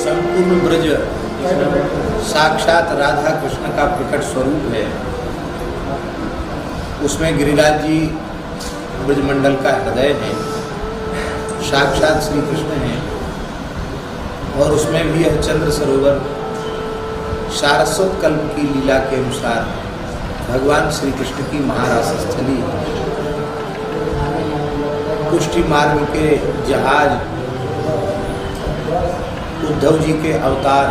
संपूर्ण ब्रज साक्षात राधा कृष्ण का प्रकट स्वरूप है। उसमें गिरिराज जी ब्रजमंडल का हृदय है, साक्षात श्री कृष्ण है। और उसमें भी यह चंद्र सरोवर सारस्वत कल्प की लीला के अनुसार भगवान श्री कृष्ण की महारास स्थली, पुष्टि मार्ग के जहाज, उद्धव जी के अवतार,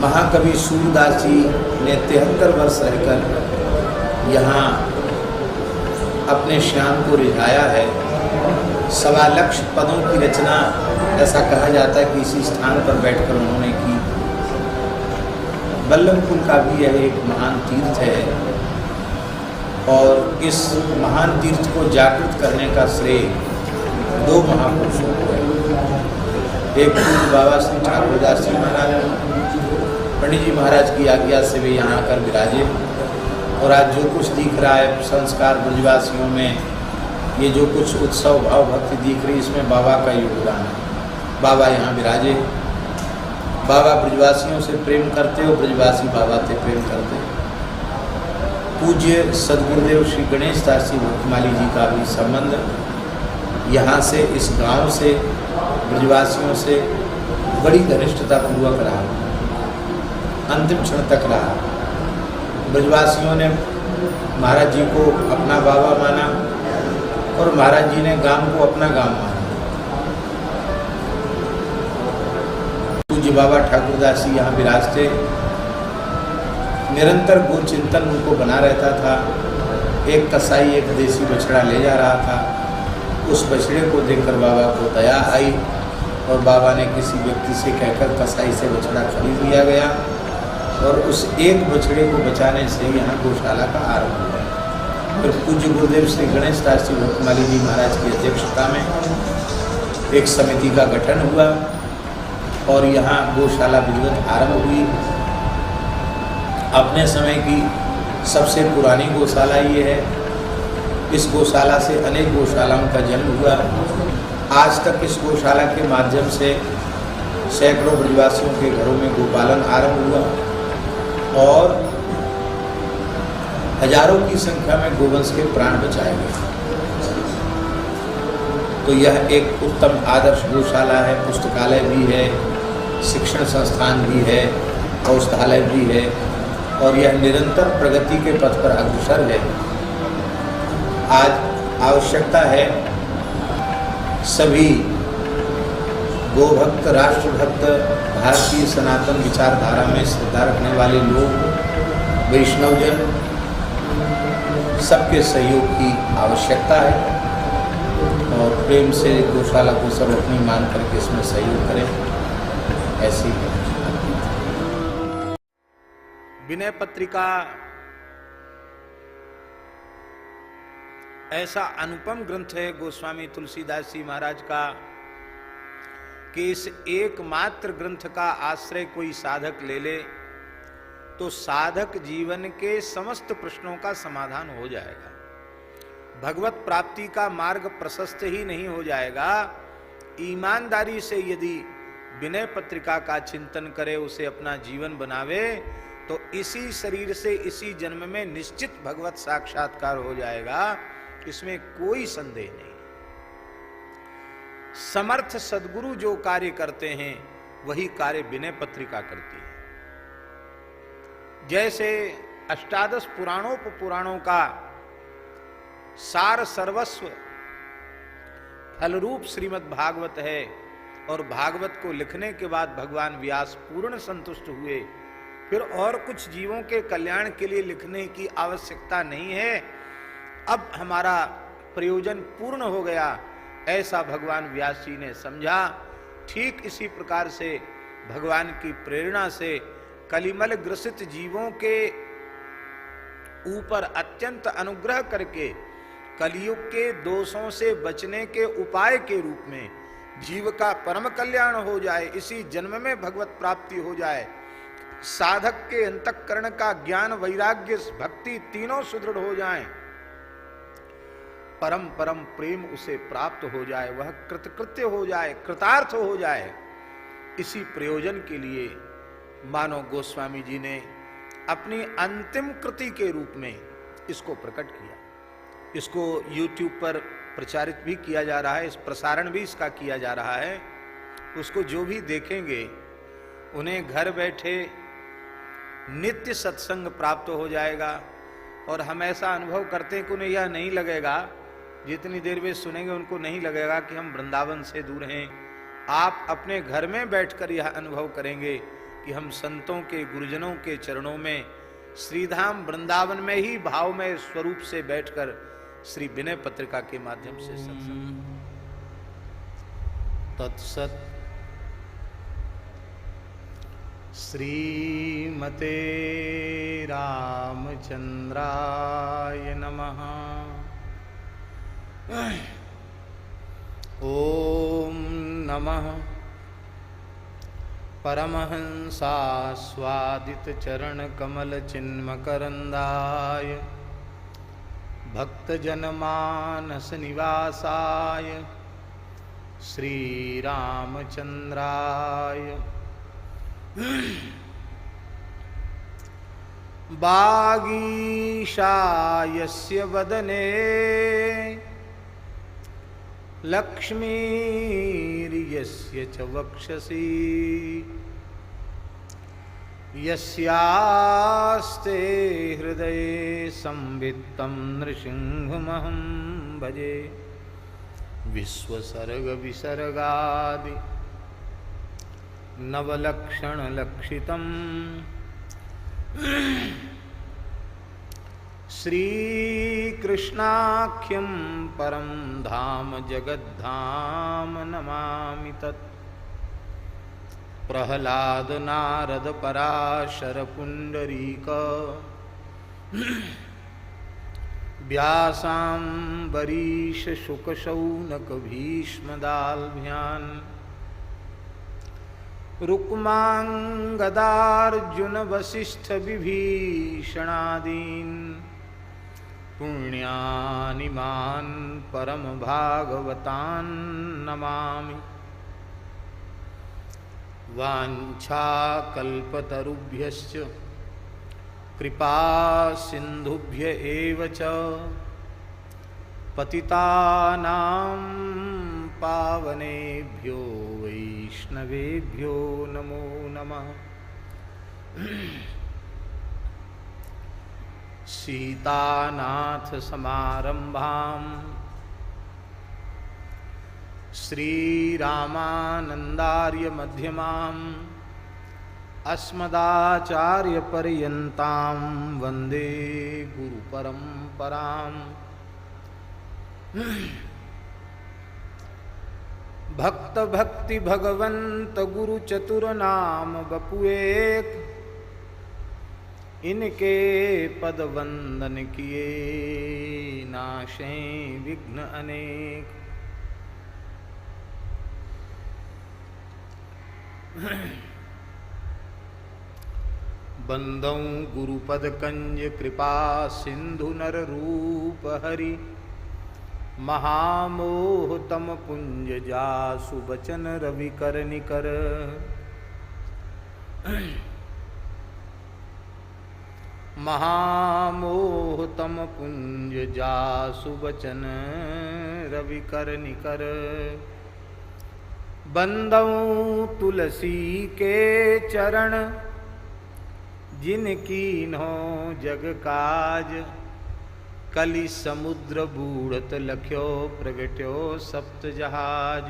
महाकवि सूरदास जी ने 73 वर्ष रहकर यहाँ अपने श्याम को रिझाया है। 1.25 लाख पदों की रचना, ऐसा कहा जाता है कि इसी स्थान पर बैठकर उन्होंने की। बल्लभकुल का भी यह एक महान तीर्थ है और इस महान तीर्थ को जागृत करने का श्रेय 2 महापुरुषों को है। एक पूज्य बाबा श्री ठाकुरदास जी महाराज, पंडित जी महाराज की आज्ञा से वे यहाँ आकर विराजे। और आज जो कुछ दिख रहा है संस्कार ब्रजवासियों में, ये जो कुछ उत्सव भाव भक्ति दिख रही, इसमें बाबा का योगदान है। बाबा यहाँ विराजे, बाबा ब्रजवासियों से प्रेम करते हो, ब्रजवासी बाबा से प्रेम करते। पूज्य सदगुरुदेव श्री गणेश दास जी भक्तमाली जी का भी संबंध यहाँ से, इस गांव से, ब्रजवासियों से बड़ी घनिष्ठता पूर्वक रहा, अंतिम क्षण तक रहा। ब्रजवासियों ने महाराज जी को अपना बाबा माना और महाराज जी ने गांव को अपना गांव माना। पूज्य बाबा ठाकुरदास जी यहाँ विराजते, निरंतर गो चिंतन उनको बना रहता था। एक कसाई एक देसी बछड़ा ले जा रहा था, उस बछड़े को देखकर बाबा को दया आई और बाबा ने किसी व्यक्ति से कहकर कसाई से बछड़ा खरीद लिया गया और उस एक बछड़े को बचाने से यहाँ गौशाला का आरंभ हुआ। फिर पूज्य गुरुदेव श्री गणेश दास जी भक्तमाली जी महाराज की अध्यक्षता में एक समिति का गठन हुआ और यहाँ गौशाला विधिवत आरंभ हुई। अपने समय की सबसे पुरानी गौशाला ये है। इस गौशाला से अनेक गौशालाओं का जन्म हुआ। आज तक इस गौशाला के माध्यम से सैकड़ों ब्रजवासियों के घरों में गोपालन आरंभ हुआ और हजारों की संख्या में गोवंश के प्राण बचाए गए। तो यह एक उत्तम आदर्श गौशाला है। पुस्तकालय भी है, शिक्षण संस्थान भी है, औषधालय भी है और यह निरंतर प्रगति के पथ पर अग्रसर है। आज आवश्यकता है सभी गोभक्त, राष्ट्रभक्त, भारतीय सनातन विचारधारा में श्रद्धा रखने वाले लोग, वैष्णवजन, सबके सहयोग की आवश्यकता है और प्रेम से गौशाला को सब अपनी मान करके इसमें सहयोग करें। ऐसी है विनय पत्रिका। ऐसा अनुपम ग्रंथ है गोस्वामी तुलसीदास जी महाराज का कि इस एकमात्र ग्रंथ का आश्रय कोई साधक ले ले तो साधक जीवन के समस्त प्रश्नों का समाधान हो जाएगा। भगवत प्राप्ति का मार्ग प्रशस्त ही नहीं हो जाएगा, ईमानदारी से यदि विनय पत्रिका का चिंतन करे, उसे अपना जीवन बनावे, तो इसी शरीर से इसी जन्म में निश्चित भगवत साक्षात्कार हो जाएगा। इसमें कोई संदेह नहीं। समर्थ सद्गुरु जो कार्य करते हैं वही कार्य विनय पत्रिका करती है। जैसे अष्टादश पुराणों का सार सर्वस्व फलरूप श्रीमद् भागवत है और भागवत को लिखने के बाद भगवान व्यास पूर्ण संतुष्ट हुए। फिर और कुछ जीवों के कल्याण के लिए लिखने की आवश्यकता नहीं है, अब हमारा प्रयोजन पूर्ण हो गया, ऐसा भगवान व्यास जी ने समझा। ठीक इसी प्रकार से भगवान की प्रेरणा से कलिमल ग्रसित जीवों के ऊपर अत्यंत अनुग्रह करके कलियुग के दोषों से बचने के उपाय के रूप में जीव का परम कल्याण हो जाए, इसी जन्म में भगवत प्राप्ति हो जाए, साधक के अंतःकरण का ज्ञान, वैराग्य, भक्ति तीनों सुदृढ़ हो जाएं, परम परम प्रेम उसे प्राप्त हो जाए, वह कृतकृत्य हो जाए, कृतार्थ हो जाए, इसी प्रयोजन के लिए मानव गोस्वामी जी ने अपनी अंतिम कृति के रूप में इसको प्रकट किया। इसको YouTube पर प्रचारित भी किया जा रहा है, इस प्रसारण भी इसका किया जा रहा है। उसको जो भी देखेंगे उन्हें घर बैठे नित्य सत्संग प्राप्त हो जाएगा। और हम ऐसा अनुभव करते हैं कि उन्हें यह नहीं लगेगा, जितनी देर वे सुनेंगे उनको नहीं लगेगा कि हम वृंदावन से दूर हैं। आप अपने घर में बैठकर यह अनुभव करेंगे कि हम संतों के, गुरुजनों के चरणों में श्रीधाम वृंदावन में ही भावमय स्वरूप से बैठकर श्री विनय पत्रिका के माध्यम से सत्संग। तत्सत श्रीमते रामचंद्राय नमः। ओम नमः परमहंसास्वादित चरण कमल चिन्मकरंदाय भक्तजनमानस निवासाय श्रीरामचंद्राय। वागीशायस्य वदने लक्ष्मीर्यस्य च वक्षसि यस्यास्ते हृदये संवित्तं नृसिंहमहं भजे। विश्वसर्ग विसर्गादि नवलक्षणलक्षितम् श्रीकृष्णाख्यं परं धाम जगद्धाम नमामि तत्। प्रह्लाद नारद पराशर पुंडरीक व्यासाम्बरीश शुक शौनक भीष्मदाल्भ्यान् रुक्मांगदार्जुन वसिष्ठ विभीषणादीन् पुण्यानिमान् परम भागवतान् नमामि। वाञ्छाकल्पतरुभ्यश्च कृपा सिन्धुभ्य एव च पतितानां पावनेभ्यो वैष्णवेभ्यो नमो नमः। सीतानाथ समारंभां श्रीरामानंदार्य मध्यमाम् अस्मदाचार्यपर्यन्तां वन्दे गुरुपरम्पराम्। भक्त भक्ति भगवंत गुरु चतुर नाम बपुएक इनके पद वंदन किए नाशे विघ्न अनेक। बंदौ गुरुपद कंज कृपा सिंधु नर रूप हरि महामोह तम पुंज जासु बचन रवि कर निकर। महामोह तम पुंज जासु बचन रवि कर निकर। बंदौ तुलसी के चरण जिनकी नो जग काज। कलि समुद्र बूढ़त लख्यो प्रगट्यो सप्त जहाज।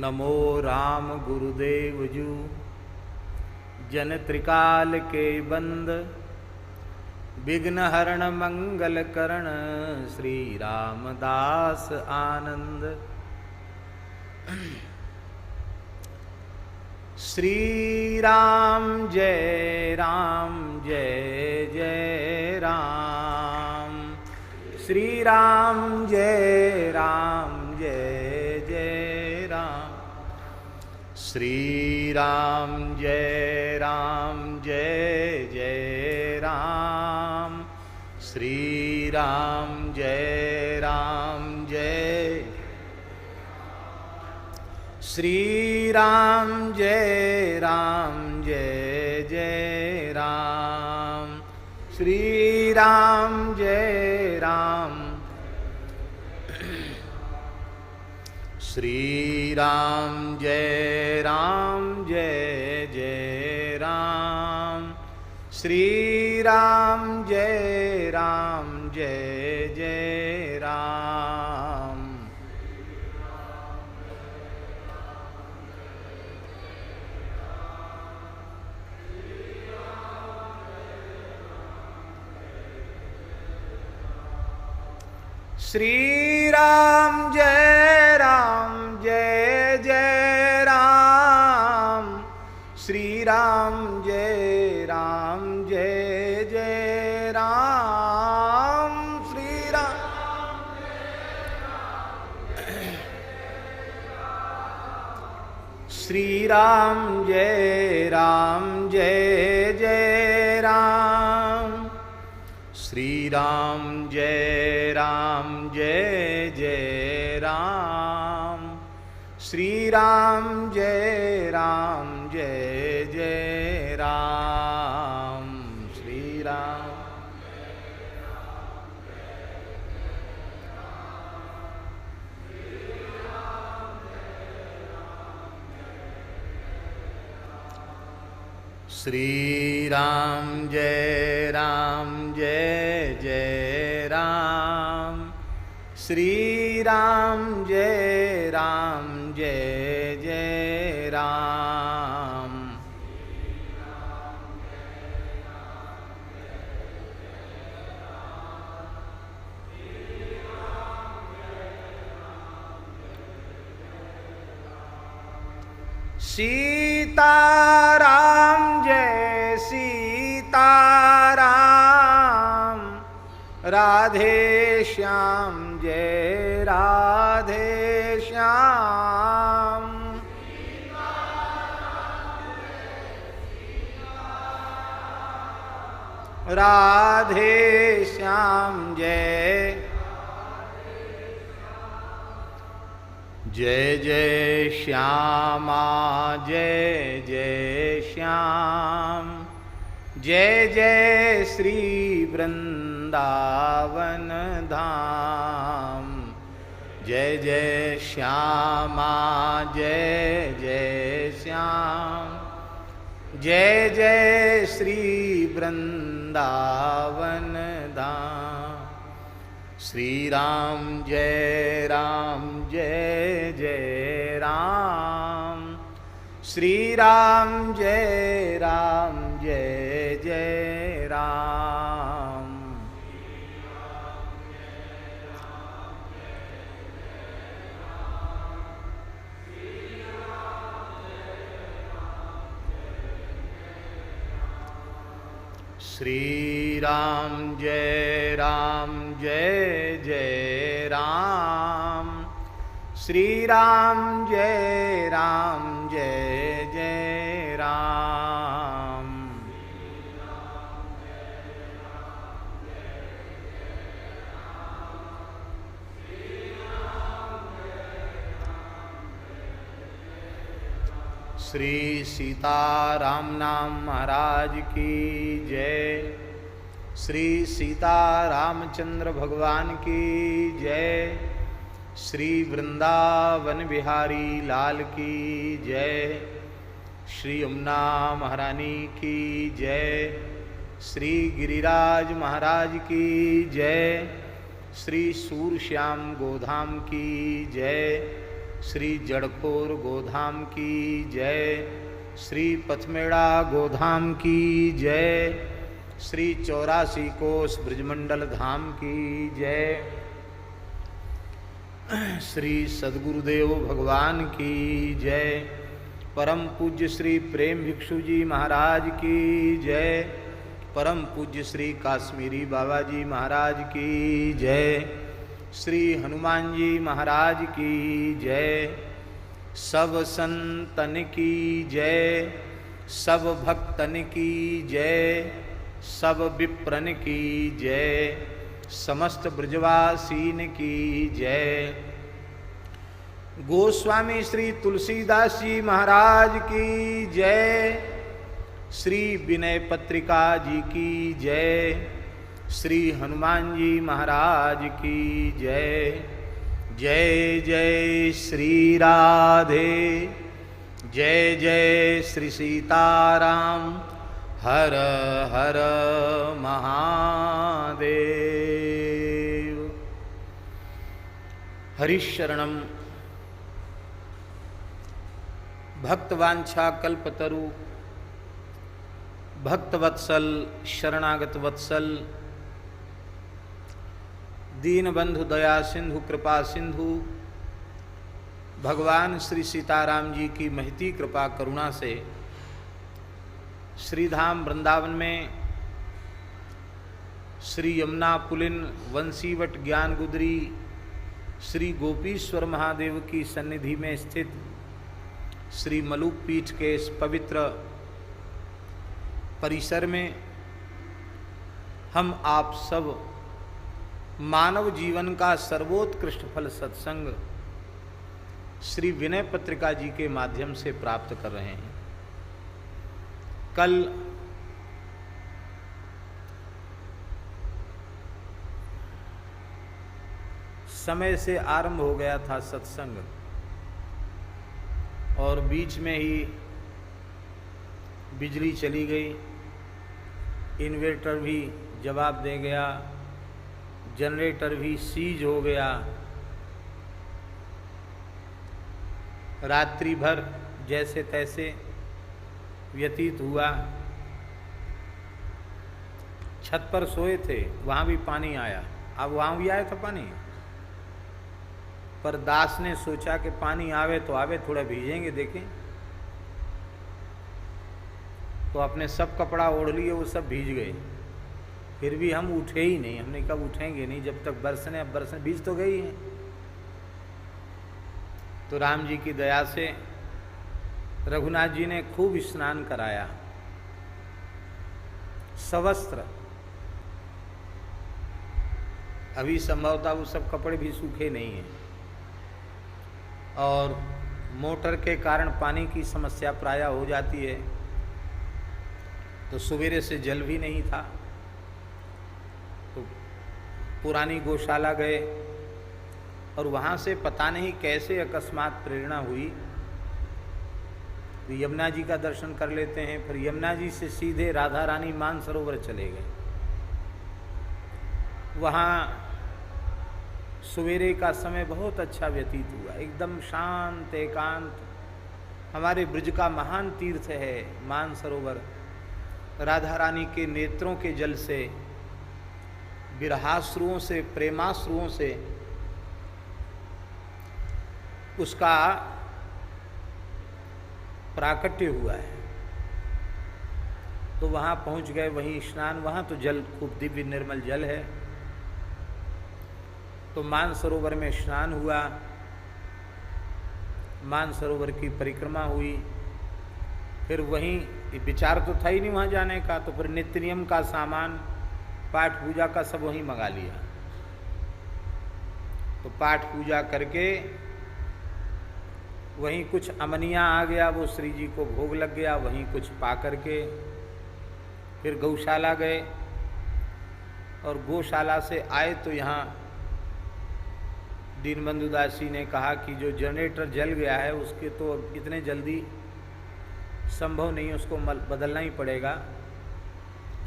नमो राम गुरुदेव जू जन त्रिकाल के बंद। विघ्न हरण मंगल करण श्री रामदास आनंद। श्री राम जय जय राम। श्री राम जय जय राम। श्री राम जय जय राम। श्री राम जय राम जय श्री राम जय जय राम श्री राम जय राम श्री राम जय जय राम श्री राम जय जय राम श्री राम जय जय राम श्री राम जय जय राम श्री राम श्री राम जय जय राम श्री राम जय जय राम श्री राम जय जय राम श्री राम श्री राम जय जय राम श्री राम जय जय राम सीताराम जय सीताराम राधे श्याम जय राधे श्याम राधे श्याम जय जय श्यामा जय श्याम जय श्री वृंदावन धाम जय श्यामा जय श्याम जय श्री वृंदावन धाम श्री राम जय जय राम श्री राम जय जय राम श्री राम जय जय राम श्री राम जय जय राम श्री सीताराम नाम महाराज की जय श्री सीतारामचंद्र भगवान की जय श्री वृंदावन बिहारी लाल की जय श्री यमुना महारानी की जय श्री गिरिराज महाराज की जय श्री सूरश्याम गोधाम की जय श्री जड़कोर गोधाम की जय श्री पथमेड़ा गोधाम की जय श्री 84 कोस ब्रजमंडल धाम की जय श्री सद्गुरुदेव भगवान की जय परम पूज्य श्री प्रेम भिक्षु जी महाराज की जय परम पूज्य श्री काश्मीरी बाबा जी महाराज की जय श्री हनुमान जी महाराज की जय सब संतन की जय सब भक्तन की जय सब विप्रन की जय समस्त ब्रजवासीन की जय। गोस्वामी श्री तुलसीदास जी महाराज की जय। श्री विनय पत्रिका जी की जय। श्री हनुमान जी महाराज की जय। जय जय श्री राधे, जय जय श्री सीताराम, हर हर महादेव। हरिशरणम भक्तवांछा कल्पतरु, भक्तवत्सल शरणागत वत्सल, दीनबंधु दया सिंधु कृपा सिंधु, भगवान श्री सीताराम जी की महती कृपा करुणा से श्रीधाम वृंदावन में श्री यमुना पुलिन वंशीवट ज्ञान गुदरी श्री गोपीश्वर महादेव की सन्निधि में स्थित श्री मलुक पीठ के इस पवित्र परिसर में हम आप सब मानव जीवन का सर्वोत्कृष्ट फल सत्संग श्री विनय पत्रिका जी के माध्यम से प्राप्त कर रहे हैं। कल समय से आरंभ हो गया था सत्संग और बीच में ही बिजली चली गई, इन्वर्टर भी जवाब दे गया, जनरेटर भी सीज हो गया। रात्रि भर जैसे तैसे व्यतीत हुआ। छत पर सोए थे, वहाँ भी पानी आया। अब वहाँ भी आया था पानी, पर दास ने सोचा कि पानी आवे तो आवे, थोड़ा भीजेंगे देखें। तो अपने सब कपड़ा ओढ़ लिए, वो सब भीज गए। फिर भी हम उठे ही नहीं। हमने कब उठेंगे नहीं जब तक बरसने, अब बरसने भीज तो गई हैं। तो राम जी की दया से रघुनाथ जी ने खूब स्नान कराया, सवस्त्र। अभी संभवतः वो सब कपड़े भी सूखे नहीं हैं और मोटर के कारण पानी की समस्या प्रायः हो जाती है। तो सवेरे से जल भी नहीं था, तो पुरानी गौशाला गए और वहाँ से पता नहीं कैसे अकस्मात प्रेरणा हुई, तो यमुना जी का दर्शन कर लेते हैं। फिर यमुना जी से सीधे राधा रानी मानसरोवर चले गए। वहाँ सवेरे का समय बहुत अच्छा व्यतीत हुआ, एकदम शांत एकांत। हमारे ब्रज का महान तीर्थ है मानसरोवर। राधा रानी के नेत्रों के जल से, विरहाश्रुओं से, प्रेमाश्रुओं से उसका प्राकट्य हुआ है। तो वहाँ पहुँच गए, वहीं स्नान। वहाँ तो जल खूब दिव्य निर्मल जल है। तो मानसरोवर में स्नान हुआ, मानसरोवर की परिक्रमा हुई। फिर वहीं विचार तो था ही नहीं वहाँ जाने का, तो फिर नित्य नियम का सामान, पाठ पूजा का सब वहीं मंगा लिया। तो पाठ पूजा करके वहीं कुछ अमनिया आ गया, वो श्री जी को भोग लग गया। वहीं कुछ पा करके फिर गौशाला गए और गौशाला से आए तो यहाँ दीनबंधु दास जी ने कहा कि जो जनरेटर जल गया है उसके तो इतने जल्दी संभव नहीं, उसको बदलना ही पड़ेगा,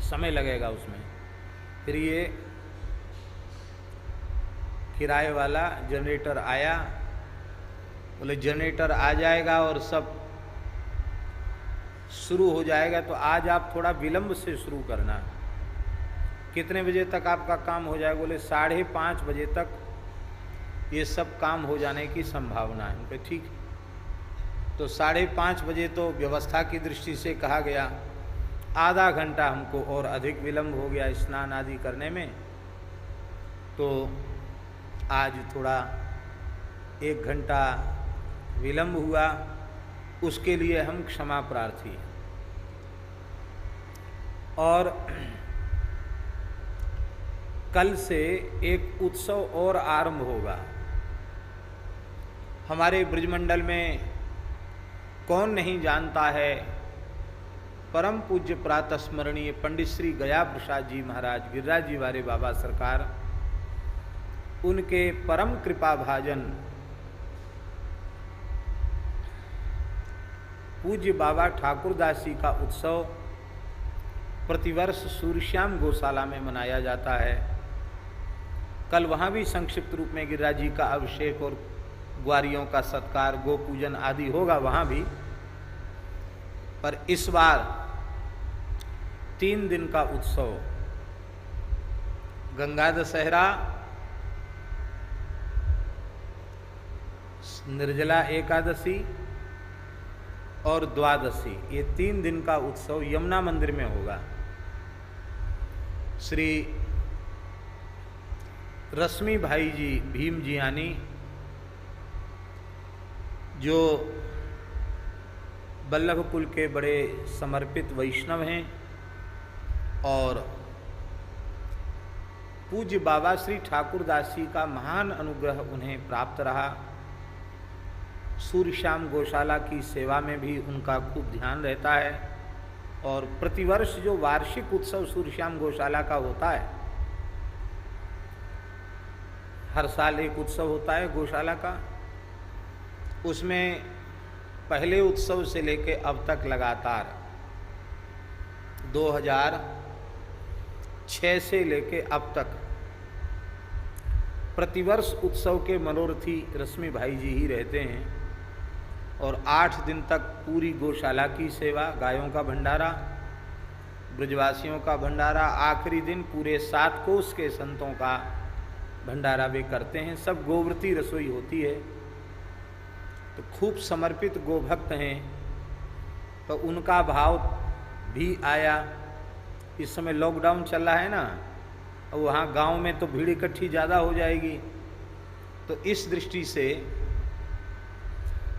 समय लगेगा उसमें। फिर ये किराए वाला जनरेटर आया, बोले जनरेटर आ जाएगा और सब शुरू हो जाएगा, तो आज आप थोड़ा विलंब से शुरू करना। कितने बजे तक आपका काम हो जाएगा? बोले 5:30 बजे तक ये सब काम हो जाने की संभावना है। उनके ठीक। तो 5:30 बजे तो व्यवस्था की दृष्टि से कहा गया, आधा घंटा हमको और अधिक विलंब हो गया स्नान आदि करने में, तो आज थोड़ा 1 घंटा विलंब हुआ, उसके लिए हम क्षमा प्रार्थी हैं। और कल से एक उत्सव और आरंभ होगा। हमारे ब्रजमंडल में कौन नहीं जानता है परम पूज्य प्रातः स्मरणीय पंडित श्री गया प्रसाद जी महाराज गिरिराज जी वाले बाबा सरकार, उनके परम कृपा भाजन पूज्य बाबा ठाकुरदास जी का उत्सव प्रतिवर्ष सूर्यश्याम गौशाला में मनाया जाता है। कल वहाँ भी संक्षिप्त रूप में गिरिराज जी का अभिषेक और ग्वारियों का सत्कार, गो पूजन आदि होगा वहाँ भी। पर इस बार 3 दिन का उत्सव, गंगा दशहरा, निर्जला एकादशी और द्वादशी, ये 3 दिन का उत्सव यमुना मंदिर में होगा। श्री रश्मि भाई जी भीम जियानी, जो वल्लभ कुल के बड़े समर्पित वैष्णव हैं और पूज्य बाबा श्री ठाकुरदास जी का महान अनुग्रह उन्हें प्राप्त रहा। सूर्यश्याम गौशाला की सेवा में भी उनका खूब ध्यान रहता है और प्रतिवर्ष जो वार्षिक उत्सव सूर्यश्याम गौशाला का होता है, हर साल एक उत्सव होता है गौशाला का, उसमें पहले उत्सव से लेके अब तक लगातार 2006 से लेके अब तक प्रतिवर्ष उत्सव के मनोरथी रश्मि भाई जी ही रहते हैं और 8 दिन तक पूरी गौशाला की सेवा, गायों का भंडारा, ब्रजवासियों का भंडारा, आखिरी दिन पूरे 7 कोस के संतों का भंडारा वे करते हैं। सब गोव्रती रसोई होती है, तो खूब समर्पित गोभक्त हैं, तो उनका भाव भी आया। इस समय लॉकडाउन चल रहा है ना, और वहाँ गांव में तो भीड़ इकट्ठी ज़्यादा हो जाएगी, तो इस दृष्टि से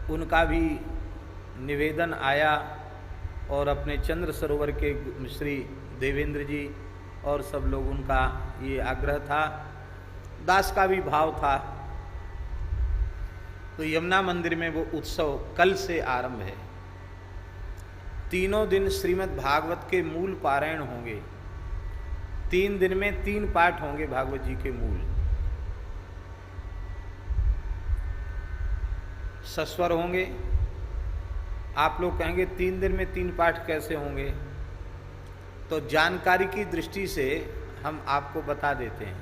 उनका भी निवेदन आया और अपने चंद्र सरोवर के श्री देवेंद्र जी और सब लोग, उनका ये आग्रह था, दास का भी भाव था। तो यमुना मंदिर में वो उत्सव कल से आरंभ है। 3 दिन श्रीमद् भागवत के मूल पारायण होंगे। 3 दिन में 3 पाठ होंगे भागवत जी के मूल। सस्वर होंगे। आप लोग कहेंगे 3 दिन में 3 पाठ कैसे होंगे? तो जानकारी की दृष्टि से हम आपको बता देते हैं।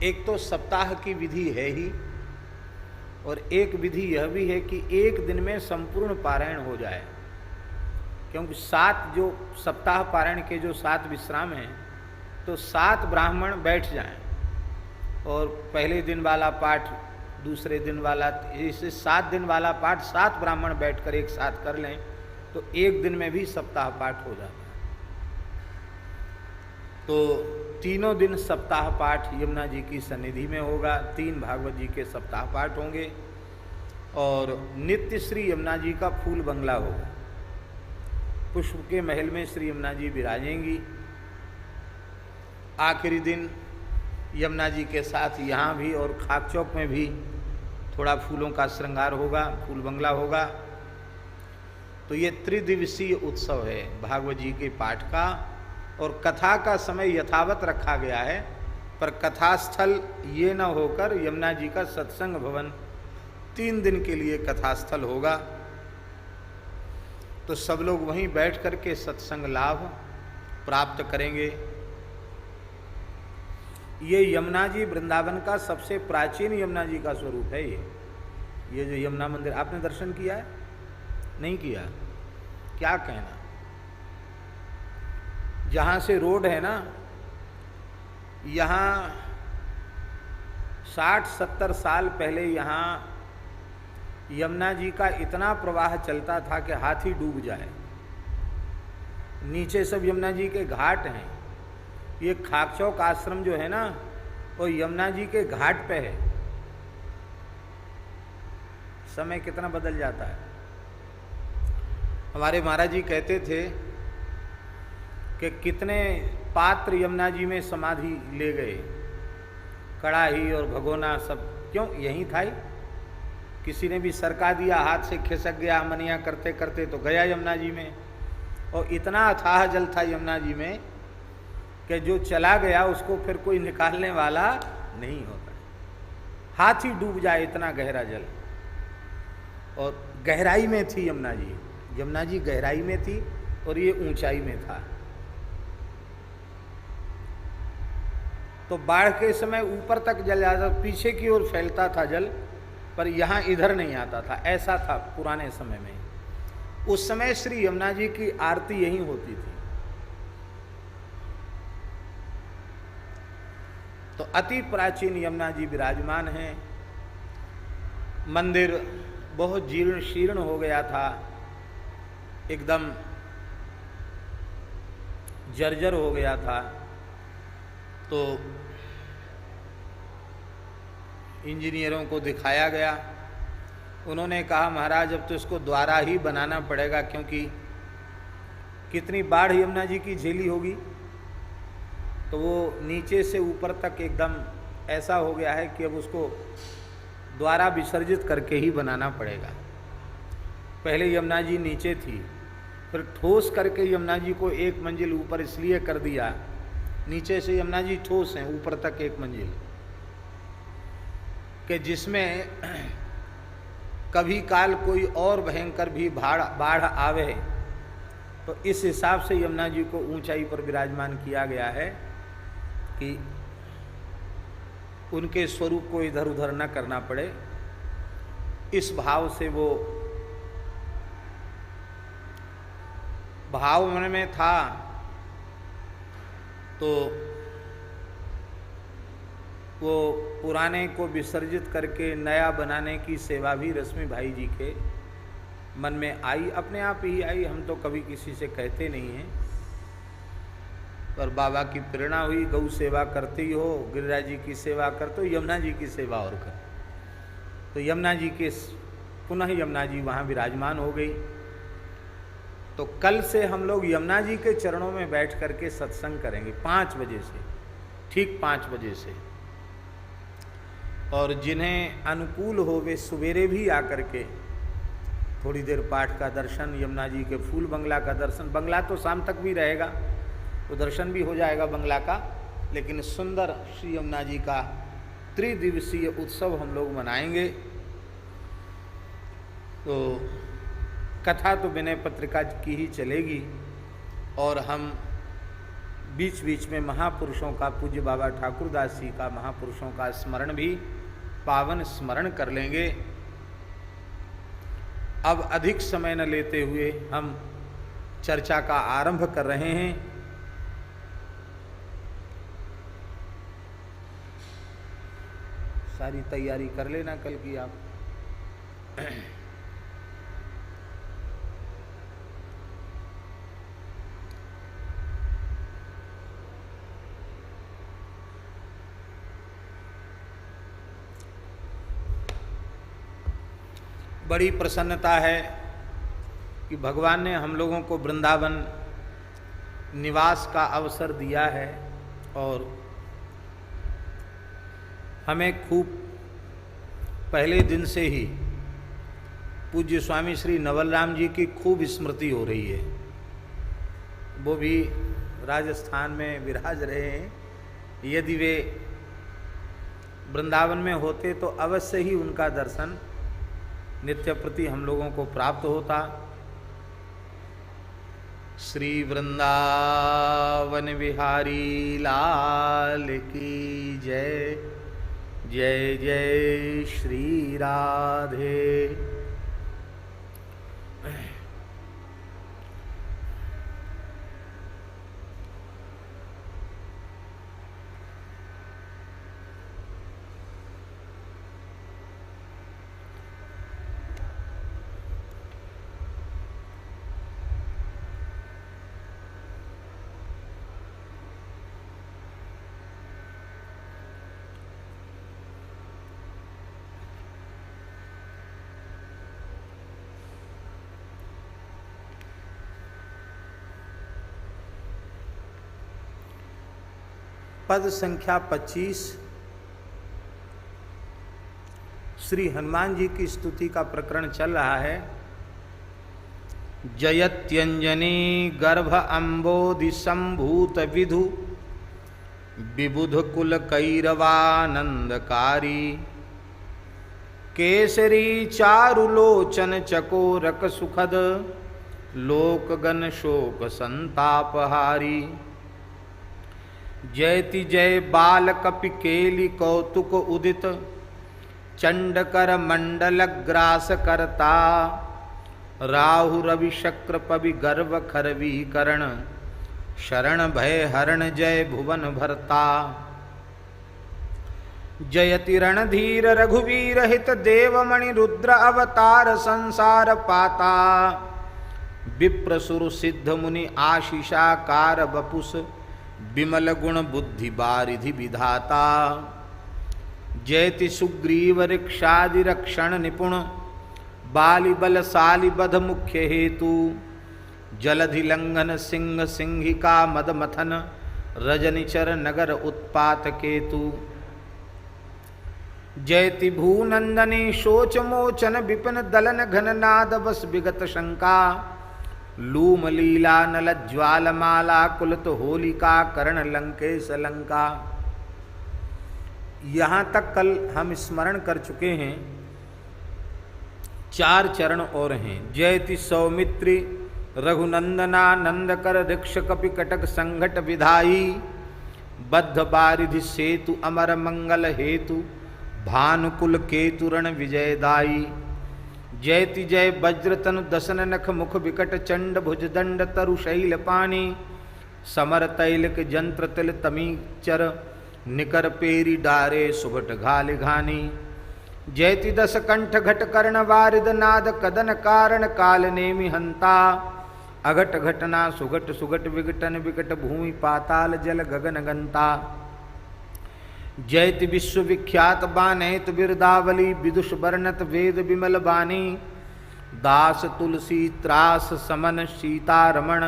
एक तो सप्ताह की विधि है ही, और एक विधि यह भी है कि एक दिन में संपूर्ण पारायण हो जाए, क्योंकि 7 जो सप्ताह पारायण के जो 7 विश्राम हैं, तो 7 ब्राह्मण बैठ जाएं और पहले दिन वाला पाठ, दूसरे दिन वाला, इसे 7 दिन वाला पाठ 7 ब्राह्मण बैठकर एक साथ कर लें, तो एक दिन में भी सप्ताह पाठ हो जाता है। तो 3 दिन सप्ताह पाठ यमुना जी की सन्निधि में होगा। 3 भागवत जी के सप्ताह पाठ होंगे और नित्य श्री यमुना जी का फूल बंगला होगा। पुष्प के महल में श्री यमुना जी विराजेंगी। आखिरी दिन यमुना जी के साथ यहाँ भी और खाक चौक में भी थोड़ा फूलों का श्रृंगार होगा, फूल बंगला होगा। तो ये त्रिदिवसीय उत्सव है भागवत जी के पाठ का, और कथा का समय यथावत रखा गया है, पर कथास्थल ये न होकर यमुना जी का सत्संग भवन 3 दिन के लिए कथास्थल होगा। तो सब लोग वहीं बैठ कर के सत्संग लाभ प्राप्त करेंगे। ये यमुना जी वृंदावन का सबसे प्राचीन यमुना जी का स्वरूप है। ये जो यमुना मंदिर, आपने दर्शन किया है? नहीं किया? क्या कहना। जहाँ से रोड है ना, यहाँ 60-70 साल पहले यहाँ यमुना जी का इतना प्रवाह चलता था कि हाथी डूब जाए। नीचे सब यमुना जी के घाट हैं। ये खाकचौक आश्रम जो है ना, वो यमुना जी के घाट पे है। समय कितना बदल जाता है। हमारे महाराज जी कहते थे कि कितने पात्र यमुना जी में समाधि ले गए, कड़ाही और भगोना सब क्यों यहीं था ही। किसी ने भी सरका दिया, हाथ से खिसक गया, मनिया करते करते तो गया यमुना जी में। और इतना अथाह जल था यमुना जी में कि जो चला गया उसको फिर कोई निकालने वाला नहीं होता, हाथ ही डूब जाए, इतना गहरा जल। और गहराई में थी यमुना जी, यमुना जी गहराई में थी और ये ऊंचाई में था। तो बाढ़ के समय ऊपर तक जल जाता, पीछे की ओर फैलता था जल, पर यहाँ इधर नहीं आता था, ऐसा था पुराने समय में। उस समय श्री यमुना जी की आरती यहीं होती थी। तो अति प्राचीन यमुना जी विराजमान हैं। मंदिर बहुत जीर्ण शीर्ण हो गया था, एकदम जर्जर हो गया था। तो इंजीनियरों को दिखाया गया, उन्होंने कहा महाराज अब तो इसको द्वारा ही बनाना पड़ेगा, क्योंकि कितनी बाढ़ यमुना जी की झेली होगी। तो वो नीचे से ऊपर तक एकदम ऐसा हो गया है कि अब उसको द्वारा विसर्जित करके ही बनाना पड़ेगा। पहले यमुना जी नीचे थी, फिर ठोस करके यमुना जी को एक मंजिल ऊपर इसलिए कर दिया, नीचे से यमुना जी ठोस हैं, ऊपर तक एक मंजिल, कि जिसमें कभी काल कोई और भयंकर भी बाढ़ आवे, तो इस हिसाब से यमुना जी को ऊंचाई पर विराजमान किया गया है कि उनके स्वरूप को इधर उधर न करना पड़े। इस भाव से वो भाव मन में था। तो वो पुराने को विसर्जित करके नया बनाने की सेवा भी रश्मि भाई जी के मन में आई, अपने आप ही आई। हम तो कभी किसी से कहते नहीं हैं, पर बाबा की प्रेरणा हुई, गौ सेवा करते ही हो, गिरिराज जी की सेवा करते हो, यमुना जी की सेवा और कर। तो यमुना जी के पुनः यमुना जी वहाँ विराजमान हो गई। तो कल से हम लोग यमुना जी के चरणों में बैठ करके सत्संग करेंगे 5 बजे से, ठीक 5 बजे से। और जिन्हें अनुकूल हो वे सवेरे भी आकर के थोड़ी देर पाठ का दर्शन, यमुना जी के फूल बंगला का दर्शन, बंगला तो शाम तक भी रहेगा, तो दर्शन भी हो जाएगा बंगला का, लेकिन सुंदर श्री यमुना जी का त्रिदिवसीय उत्सव हम लोग मनाएंगे। तो कथा तो विनय पत्रिका की ही चलेगी, और हम बीच बीच में महापुरुषों का, पूज्य बाबा ठाकुरदास जी का, महापुरुषों का स्मरण भी, पावन स्मरण कर लेंगे। अब अधिक समय न लेते हुए हम चर्चा का आरंभ कर रहे हैं। सारी तैयारी कर लेना कल की आप। बड़ी प्रसन्नता है कि भगवान ने हम लोगों को वृंदावन निवास का अवसर दिया है, और हमें खूब पहले दिन से ही पूज्य स्वामी श्री नवलराम जी की खूब स्मृति हो रही है। वो भी राजस्थान में विराज रहे हैं। यदि वे वृंदावन में होते तो अवश्य ही उनका दर्शन नित्य प्रति हम लोगों को प्राप्त होता। श्री वृंदावन बिहारी लाल की जय। जय जय श्री राधे। पद संख्या 25 श्री हनुमान जी की स्तुति का प्रकरण चल रहा है। जयत्यंजनी गर्भ अम्बोधि संभूत विधु विबुध कुल कैरवानंदकारी केसरी चारुलोचन चकोरक सुखद लोकगण शोक संतापहारी जयति जय बाल कपि केलि कौतुक उदित चंडकर मंडल ग्रास करता राहु रवि शक्र पवि गर्व खरवी करण शरण भय हरण जय भुवन भरता जयति रणधीर रघुवीर हित देवमणि रुद्र अवतार संसार पाता विप्र सुर सिद्ध मुनि आशीषाकार बपुस विमल गुण बुद्धि बारिधि विधाता जयति सुग्रीव ऋक्षादि रक्षण निपुण बाली बलशाली बध मुख्य हेतु जलधि लंघन सिंह सिंहिका मद मथन रजनिचर नगर उत्पात केतु जयति भूनंदनी शोच मोचन विपिन दलन घन नाद बस विगत शंका लूम लीला नल ज्वाल माला कुलत होलिका कर्ण लंकेश लंका। यहाँ तक कल हम स्मरण कर चुके हैं। 4 चरण और हैं। जयति सौमित्री रघुनंदना नंदकर ऋक्ष कपि कटक संघट विधाई बद्ध बारिधि सेतु अमर मंगल हेतु भानुकुल केतुरण विजयदाई जयति जय वज्रतनु दसन नख मुख विकट चंड भुजदंड तरु शैल पानी समर तैलक जंत्र तिल तमीचर निकर पेरी डारे सुभट घाल घानी जयति दस कंठ घट कर्ण वारिद नाद कदन कारण काल नेमि हंता अघट घटना सुघट सुघट विघटन विकट भूमि पाताल जल गगन गंता जयति विश्वविख्यात बानैत बिरदावली विदुष वर्णत वेद विमल बानी दास तुलसी त्रास समन सीता रमण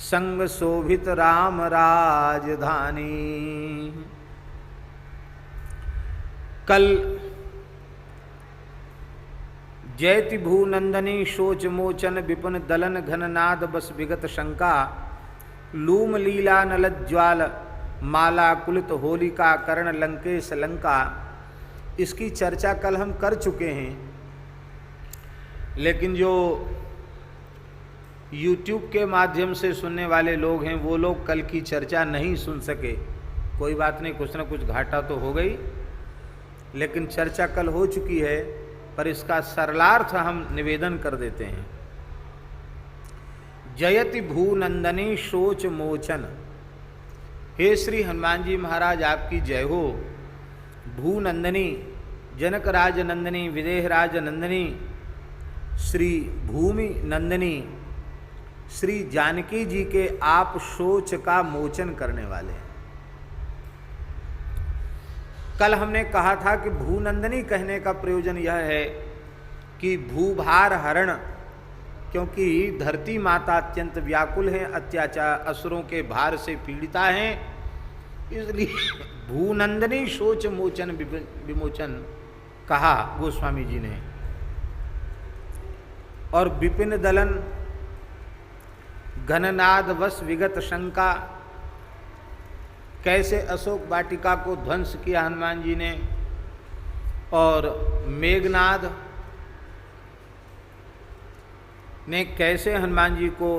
संग शोभित राम राजधानी। कल जयति भूनंदनी शोच मोचन विपुन दलन घननाद बस विगत शंका लूम लीला नल ज्वाल माला कुलित होलिका कर्ण लंकेश लंका। इसकी चर्चा कल हम कर चुके हैं, लेकिन जो YouTube के माध्यम से सुनने वाले लोग हैं वो लोग कल की चर्चा नहीं सुन सके। कोई बात नहीं, कुछ न कुछ घाटा तो हो गई, लेकिन चर्चा कल हो चुकी है। पर इसका सरलार्थ हम निवेदन कर देते हैं। जयति भूनंदनी शोच मोचन। हे श्री हनुमान जी महाराज, आपकी जय हो। भूनंदनी जनक राज नंदनी, विदेह राज नंदनी, श्री भूमि नंदनी, श्री जानकी जी के आप शोच का मोचन करने वाले हैं। कल हमने कहा था कि भूनंदनी कहने का प्रयोजन यह है कि भूभार हरण, क्योंकि धरती माता अत्यंत व्याकुल हैं, अत्याचार असुरों के भार से पीड़िता हैं, इसलिए भूनंदनी शोच मोचन विमोचन कहा गोस्वामी जी ने। और विपिन दलन घननाद वश विगत शंका, कैसे अशोक वाटिका को ध्वंस किया हनुमान जी ने, और मेघनाद ने कैसे हनुमान जी को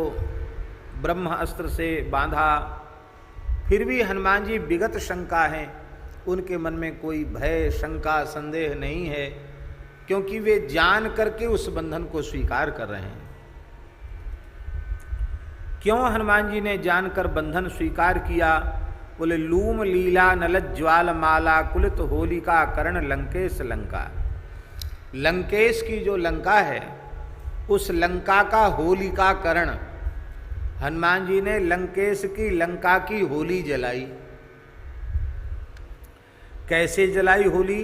ब्रह्म अस्त्र से बांधा। फिर भी हनुमान जी विगत शंका हैं, उनके मन में कोई भय शंका संदेह नहीं है, क्योंकि वे जान करके उस बंधन को स्वीकार कर रहे हैं। क्यों हनुमान जी ने जानकर बंधन स्वीकार किया? बोले लूम लीला नल ज्वाल माला कुलित होलिका कर्ण लंकेश लंका। लंकेश की जो लंका है, उस लंका का होलिका कर्ण, हनुमान जी ने लंकेश की लंका की होली जलाई। कैसे जलाई होली?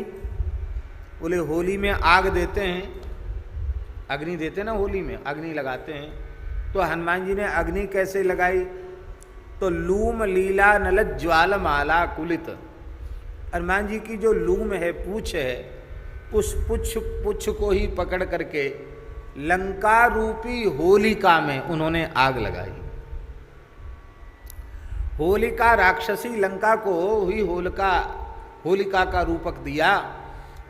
बोले होली में आग देते हैं, अग्नि देते ना, होली में अग्नि लगाते हैं। तो हनुमान जी ने अग्नि कैसे लगाई? तो लूम लीला नलत ज्वालमाला कुलित, हनुमान जी की जो लूम है, पूछ है, उस पुच्छ को ही पकड़ करके लंका रूपी होलिका में उन्होंने आग लगाई। होलिका राक्षसी लंका को ही होलिका का रूपक दिया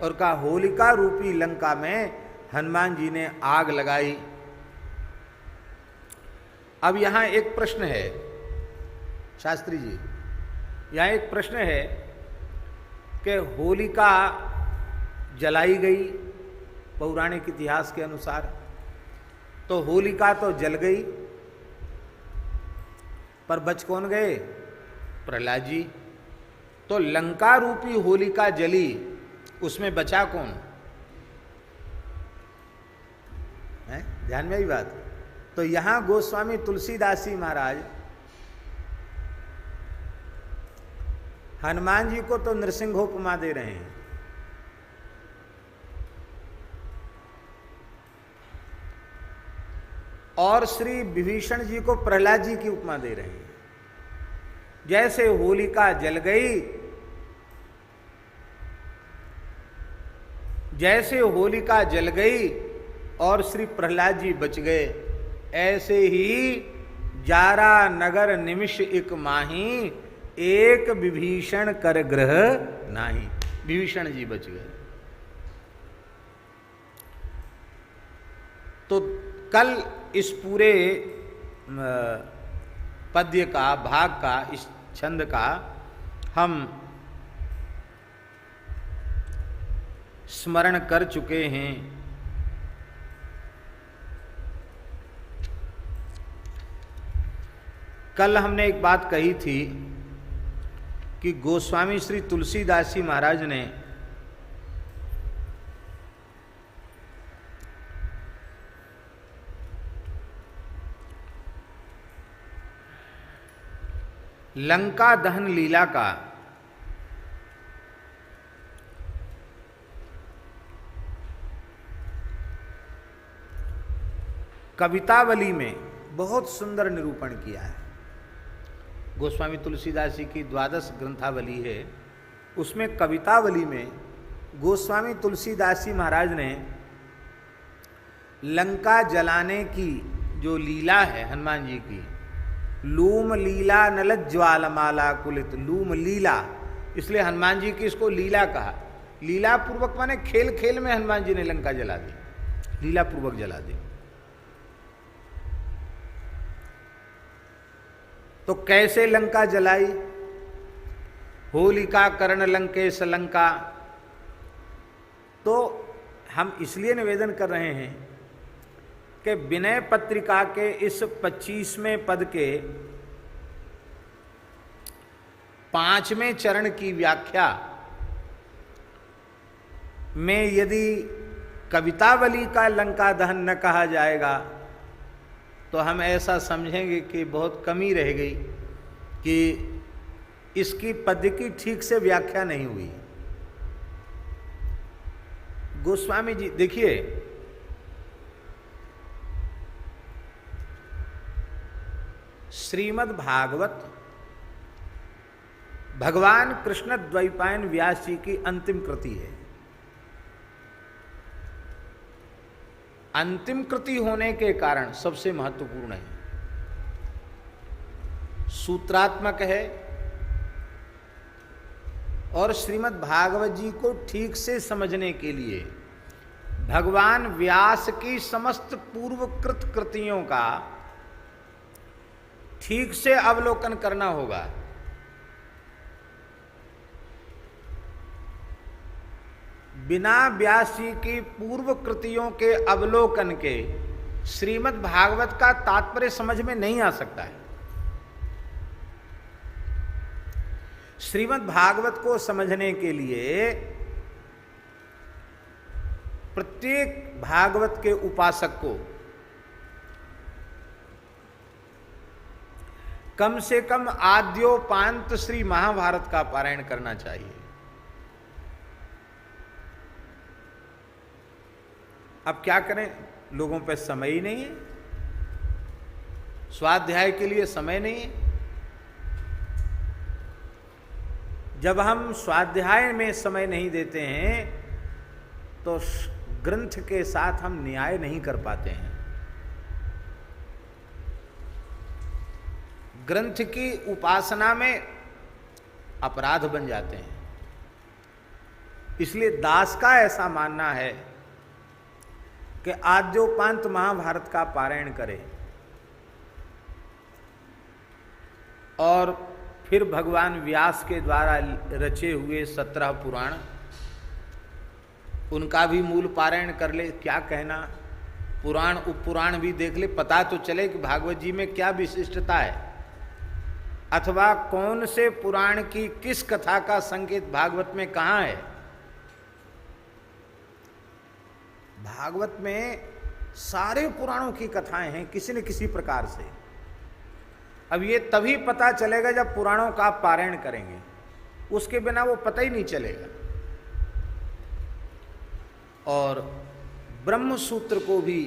और कहा होलिका रूपी लंका में हनुमान जी ने आग लगाई। अब यहां एक प्रश्न है शास्त्री जी, यहां एक प्रश्न है कि होलिका जलाई गई पौराणिक इतिहास के अनुसार, तो होलिका तो जल गई, पर बच कौन गए? प्रहलाद जी। तो लंका रूपी होलिका जली, उसमें बचा कौन है? ध्यान में आई बात। तो यहां गोस्वामी तुलसीदास जी महाराज हनुमान जी को तो नृसिंहोपमा दे रहे हैं, और श्री विभीषण जी को प्रहलाद जी की उपमा दे रहे हैं। जैसे होलिका जल गई, जैसे होलिका जल गई और श्री प्रहलाद जी बच गए, ऐसे ही जारा नगर निमिष एक माही, एक विभीषण कर ग्रह नाही। विभीषण जी बच गए। तो कल इस पूरे पद्य का, भाग का, इस छंद का हम स्मरण कर चुके हैं। कल हमने एक बात कही थी कि गोस्वामी श्री तुलसीदास जी महाराज ने लंका दहन लीला का कवितावली में बहुत सुंदर निरूपण किया है। गोस्वामी तुलसीदास जी की द्वादश ग्रंथावली है, उसमें कवितावली में गोस्वामी तुलसीदास जी महाराज ने लंका जलाने की जो लीला है हनुमान जी की, लूम लीला नलत ज्वालमाला कुलित, लूम लीला, इसलिए हनुमान जी की इसको लीला कहा। लीला पूर्वक माने खेल खेल में हनुमान जी ने लंका जला दी, लीला पूर्वक जला दी। तो कैसे लंका जलाई? होलिका कर्ण लंकेश लंका। तो हम इसलिए निवेदन कर रहे हैं कि विनय पत्रिका के इस 25वें पद के 5वें चरण की व्याख्या में यदि कवितावली का लंका दहन न कहा जाएगा तो हम ऐसा समझेंगे कि बहुत कमी रह गई, कि इसकी पद्य की ठीक से व्याख्या नहीं हुई। गोस्वामी जी देखिए, श्रीमद् भागवत भगवान कृष्ण द्वैपायन व्यास जी की अंतिम कृति है। अंतिम कृति होने के कारण सबसे महत्वपूर्ण है, सूत्रात्मक है, और श्रीमद् भागवत जी को ठीक से समझने के लिए भगवान व्यास की समस्त पूर्वकृत कृतियों का ठीक से अवलोकन करना होगा। बिना व्यास जी की पूर्व कृतियों के अवलोकन के श्रीमद् भागवत का तात्पर्य समझ में नहीं आ सकता है। श्रीमद् भागवत को समझने के लिए प्रत्येक भागवत के उपासक को कम से कम आद्योपांत श्री महाभारत का पारायण करना चाहिए। अब क्या करें, लोगों पे समय ही नहीं है, स्वाध्याय के लिए समय नहीं है। जब हम स्वाध्याय में समय नहीं देते हैं तो ग्रंथ के साथ हम न्याय नहीं कर पाते हैं। ग्रंथ की उपासना में अपराध बन जाते हैं। इसलिए दास का ऐसा मानना है कि आद्योपांत महाभारत का पारायण करें और फिर भगवान व्यास के द्वारा रचे हुए 17 पुराण, उनका भी मूल पारायण कर ले। क्या कहना, पुराण उपपुराण भी देख ले, पता तो चले कि भागवत जी में क्या विशिष्टता है, अथवा कौन से पुराण की किस कथा का संकेत भागवत में कहाँ है। भागवत में सारे पुराणों की कथाएं हैं किसी न किसी प्रकार से। अब ये तभी पता चलेगा जब पुराणों का पारायण करेंगे, उसके बिना वो पता ही नहीं चलेगा। और ब्रह्म सूत्र को भी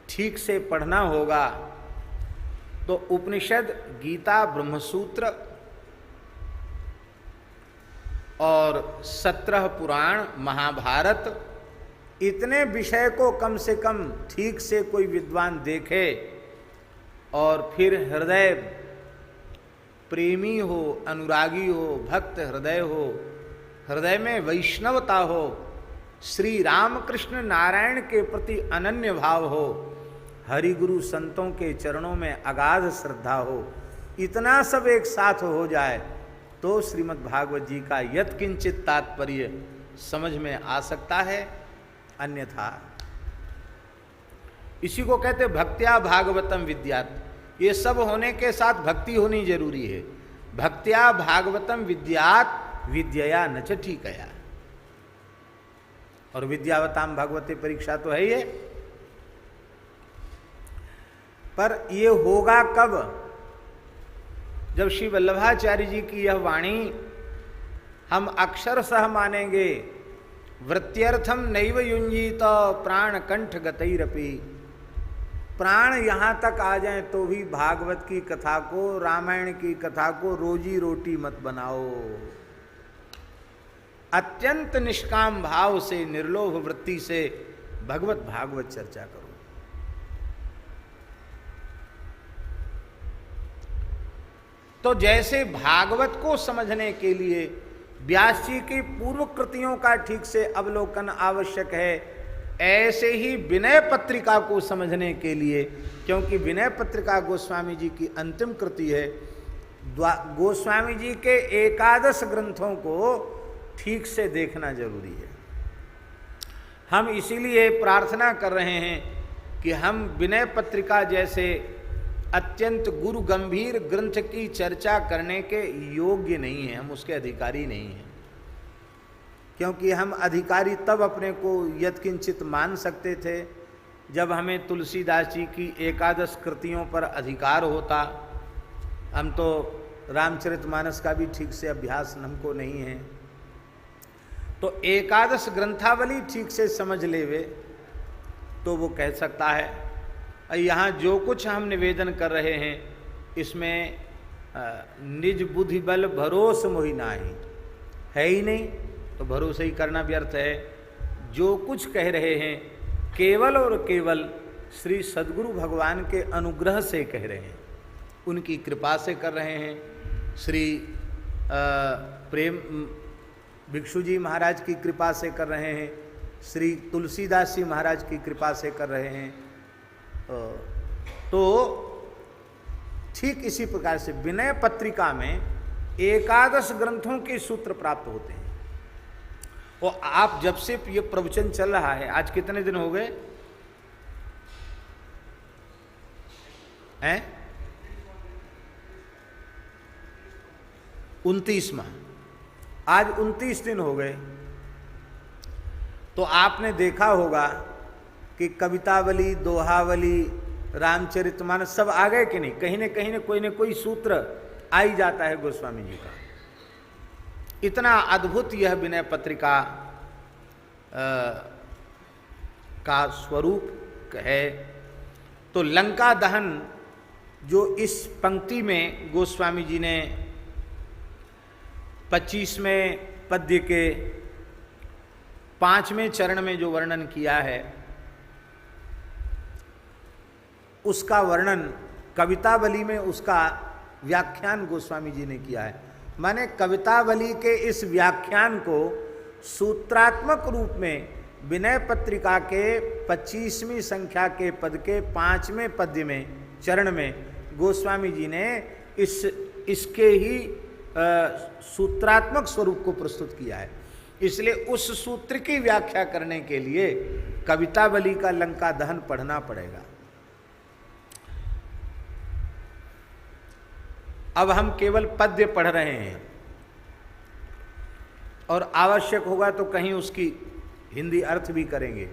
ठीक से पढ़ना होगा तो उपनिषद, गीता, ब्रह्मसूत्र और 17 पुराण, महाभारत, इतने विषय को कम से कम ठीक से कोई विद्वान देखे और फिर हृदय प्रेमी हो, अनुरागी हो, भक्त हृदय हो, हृदय में वैष्णवता हो, श्री रामकृष्ण नारायण के प्रति अनन्य भाव हो, हरि गुरु संतों के चरणों में अगाध श्रद्धा हो, इतना सब एक साथ हो जाए तो श्रीमद् भागवत जी का यत्किंचित तात्पर्य समझ में आ सकता है। अन्यथा इसी को कहते भक्त्या भागवतम विद्यात। ये सब होने के साथ भक्ति होनी जरूरी है। भक्त्या भागवतम विद्यात विद्यया न च ठीकया। और विद्यावताम भागवते परीक्षा तो है ये, पर ये होगा कब? जब श्री वल्लभाचार्य जी की यह वाणी हम अक्षरशः मानेंगे, वृत्त्यर्थम नैव युंजीत प्राण कंठ गतैरपि। प्राण यहाँ तक आ जाए तो भी भागवत की कथा को, रामायण की कथा को रोजी रोटी मत बनाओ। अत्यंत निष्काम भाव से, निर्लोभ वृत्ति से भगवत भागवत चर्चा करो। तो जैसे भागवत को समझने के लिए व्यास जी की पूर्व कृतियों का ठीक से अवलोकन आवश्यक है, ऐसे ही विनय पत्रिका को समझने के लिए, क्योंकि विनय पत्रिका गोस्वामी जी की अंतिम कृति है, गोस्वामी जी के एकादश ग्रंथों को ठीक से देखना जरूरी है। हम इसीलिए प्रार्थना कर रहे हैं कि हम विनय पत्रिका जैसे अत्यंत गुरु गंभीर ग्रंथ की चर्चा करने के योग्य नहीं हैं, हम उसके अधिकारी नहीं हैं। क्योंकि हम अधिकारी तब अपने को यत्किंचित मान सकते थे जब हमें तुलसीदास जी की एकादश कृतियों पर अधिकार होता। हम तो रामचरितमानस का भी ठीक से अभ्यास हमको नहीं है। तो एकादश ग्रंथावली ठीक से समझ लेवे तो वो कह सकता है। यहाँ जो कुछ हम निवेदन कर रहे हैं इसमें निज बुद्धि बल भरोस मोहि नाही है ही नहीं, तो भरोसा ही करना व्यर्थ है। जो कुछ कह रहे हैं केवल और केवल श्री सद्गुरु भगवान के अनुग्रह से कह रहे हैं, उनकी कृपा से कर रहे हैं। श्री प्रेम भिक्षु जी महाराज की कृपा से कर रहे हैं, श्री तुलसीदास जी महाराज की कृपा से कर रहे हैं। तो ठीक इसी प्रकार से विनय पत्रिका में एकादश ग्रंथों के सूत्र प्राप्त होते हैं। और आप जब से ये प्रवचन चल रहा है, आज कितने दिन हो गए हैं? 29वां, आज 29 दिन हो गए। तो आपने देखा होगा कि कवितावली, दोहावली, रामचरितमानस सब आ गए कि नहीं? कहीं न कोई सूत्र आ ही जाता है गोस्वामी जी का। इतना अद्भुत यह विनय पत्रिका का स्वरूप है। तो लंका दहन जो इस पंक्ति में गोस्वामी जी ने 25वें पद्य के 5वें चरण में जो वर्णन किया है उसका वर्णन कवितावली में उसका व्याख्यान गोस्वामी जी ने किया है। माने कवितावली के इस व्याख्यान को सूत्रात्मक रूप में विनय पत्रिका के 25वीं संख्या के पद के 5वें पद्य में चरण में गोस्वामी जी ने इसके ही सूत्रात्मक स्वरूप को प्रस्तुत किया है। इसलिए उस सूत्र की व्याख्या करने के लिए कवितावली का लंका दहन पढ़ना पड़ेगा। अब हम केवल पद्य पढ़ रहे हैं और आवश्यक होगा तो कहीं उसकी हिंदी अर्थ भी करेंगे,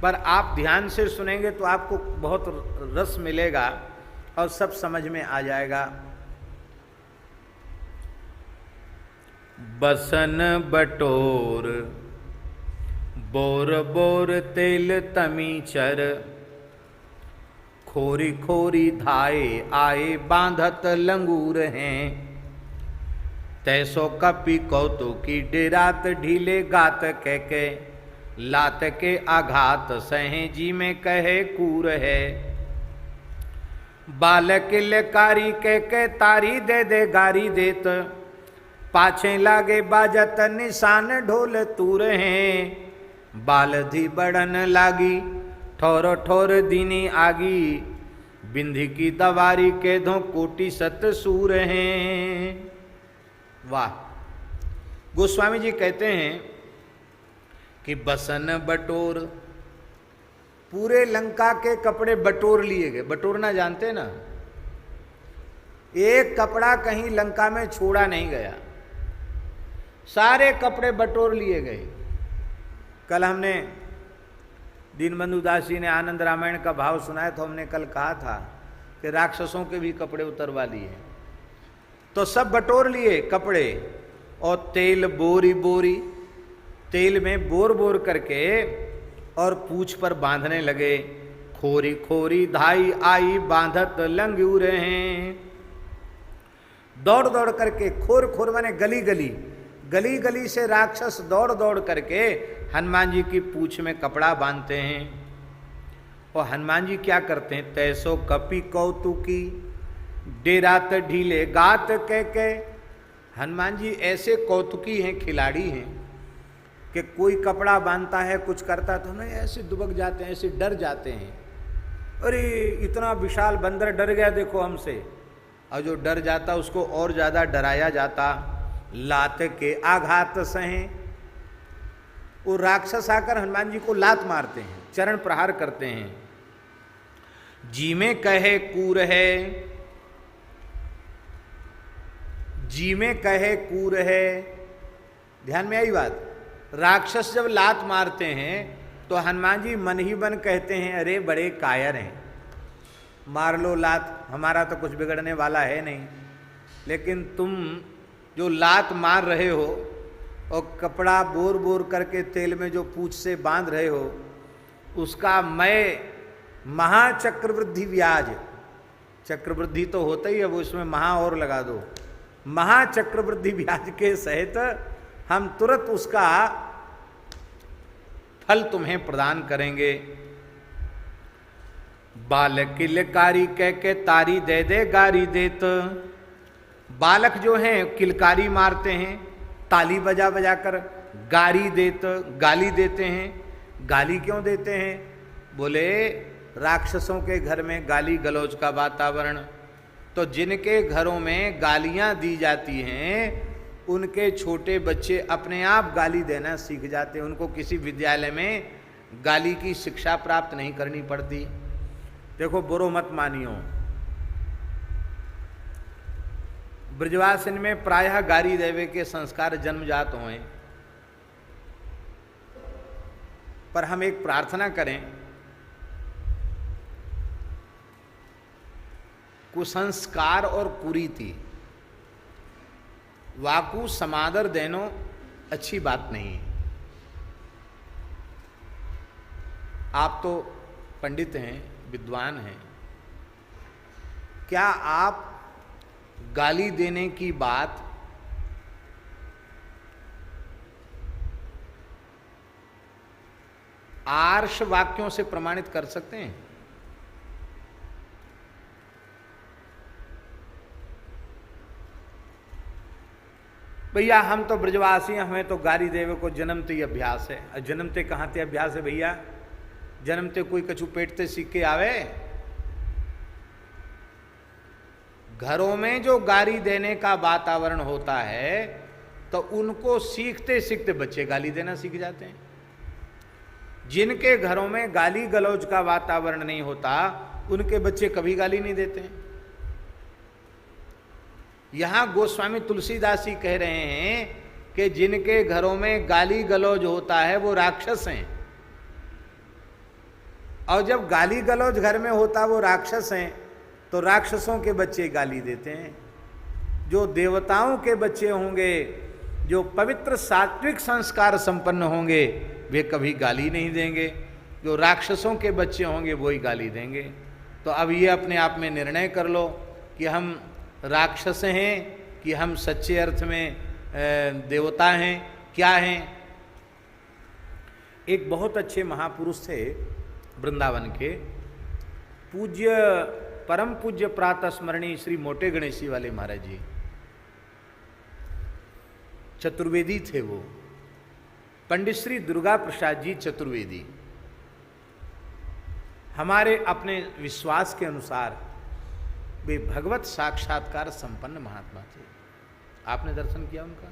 पर आप ध्यान से सुनेंगे तो आपको बहुत रस मिलेगा और सब समझ में आ जाएगा। बसन बटोर बोर बोर तेल तमी चर, खोरी खोरी धाए आए बांधत लंगूर हैं, तैसो कपि कौतुकी डेरात ढीले गात के लात के आघात सहे जी में कहे कूर है, बालक लकारी के तारी दे दे गारी देत, पाछे लागे बाजत निशान ढोल तूर हैं, बालधी बड़न लागी ठोर ठोर दीनी आगी, बिंधी की दवारी के धो कोटि सत सूर हैं। वाह! गोस्वामी जी कहते हैं कि बसन बटोर, पूरे लंका के कपड़े बटोर लिए गए। बटोरना जानते ना, एक कपड़ा कहीं लंका में छोड़ा नहीं गया, सारे कपड़े बटोर लिए गए। कल हमने दीनबंधु दास जी ने आनंद रामायण का भाव सुनाया तो हमने कल कहा था कि राक्षसों के भी कपड़े उतरवा लिए, तो सब बटोर लिए कपड़े और तेल बोरी बोरी, तेल में बोर बोर करके और पूंछ पर बांधने लगे। खोरी खोरी धाई आई बांधत लंगूर हैं, दौड़ दौड़ करके, खोर खोर माने गली गली, गली गली से राक्षस दौड़ दौड़ करके हनुमान जी की पूंछ में कपड़ा बांधते हैं। और हनुमान जी क्या करते हैं, तैसो कपि कौतुकी डेरात ढीले गात के। हनुमान जी ऐसे कौतुकी हैं, खिलाड़ी हैं कि कोई कपड़ा बांधता है, कुछ करता तो नहीं, ऐसे दुबक जाते हैं, ऐसे डर जाते हैं। अरे इतना विशाल बंदर डर गया देखो हमसे, और जो डर जाता उसको और ज़्यादा डराया जाता। लात के आघात सहे, वो राक्षस आकर हनुमान जी को लात मारते हैं, चरण प्रहार करते हैं। जी में कहे कूर है, जी में कहे कूर है। ध्यान में आई बात, राक्षस जब लात मारते हैं तो हनुमान जी मन ही मन कहते हैं, अरे बड़े कायर हैं, मार लो लात, हमारा तो कुछ बिगड़ने वाला है नहीं, लेकिन तुम जो लात मार रहे हो और कपड़ा बोर बोर करके तेल में जो पूंछ से बांध रहे हो, उसका मैं महाचक्रवृद्धि व्याज, चक्रवृद्धि तो होता ही है, वो इसमें महा और लगा दो, महाचक्रवृद्धि व्याज के सहित हम तुरंत उसका फल तुम्हें प्रदान करेंगे। बालक किलकारी कह के तारी दे दे गारी देत, बालक जो हैं किलकारी मारते हैं, ताली बजा बजा कर गारी देत, गाली देते हैं। गाली क्यों देते हैं? बोले राक्षसों के घर में गाली गलौज का वातावरण, तो जिनके घरों में गालियां दी जाती हैं उनके छोटे बच्चे अपने आप गाली देना सीख जाते हैं, उनको किसी विद्यालय में गाली की शिक्षा प्राप्त नहीं करनी पड़ती। देखो बुरो मत मानियो, ब्रजवासिन में प्रायः गाली देवे के संस्कार जन्मजात हुए, पर हम एक प्रार्थना करें, कुसंस्कार और कुरीति वाकु समादर देनो अच्छी बात नहीं है। आप तो पंडित हैं, विद्वान हैं, क्या आप गाली देने की बात आर्ष वाक्यों से प्रमाणित कर सकते हैं? भैया हम तो ब्रजवासी, हमें तो गाली देवे को जन्मते ही अभ्यास है। जन्मते कहाँ ते अभ्यास है भैया? जन्मते कोई कछु पेटते सीख के आवे? घरों में जो गाली देने का वातावरण होता है तो उनको सीखते सीखते बच्चे गाली देना सीख जाते हैं। जिनके घरों में गाली गलौज का वातावरण नहीं होता उनके बच्चे कभी गाली नहीं देते हैं। यहां गोस्वामी तुलसीदास जी कह रहे हैं कि जिनके घरों में गाली गलौज होता है वो राक्षस हैं, और जब गाली गलौज घर में होता वो राक्षस हैं, तो राक्षसों के बच्चे गाली देते हैं। जो देवताओं के बच्चे होंगे, जो पवित्र सात्विक संस्कार संपन्न होंगे, वे कभी गाली नहीं देंगे। जो राक्षसों के बच्चे होंगे वही गाली देंगे। तो अब ये अपने आप में निर्णय कर लो कि हम राक्षस हैं कि हम सच्चे अर्थ में देवता हैं, क्या हैं। एक बहुत अच्छे महापुरुष थे वृंदावन के, पूज्य परम पूज्य प्रातः स्मरणीय श्री मोटे गणेशी वाले महाराज जी। चतुर्वेदी थे वो, पंडित श्री दुर्गा प्रसाद जी चतुर्वेदी। हमारे अपने विश्वास के अनुसार वे भगवत साक्षात्कार संपन्न महात्मा थे। आपने दर्शन किया उनका?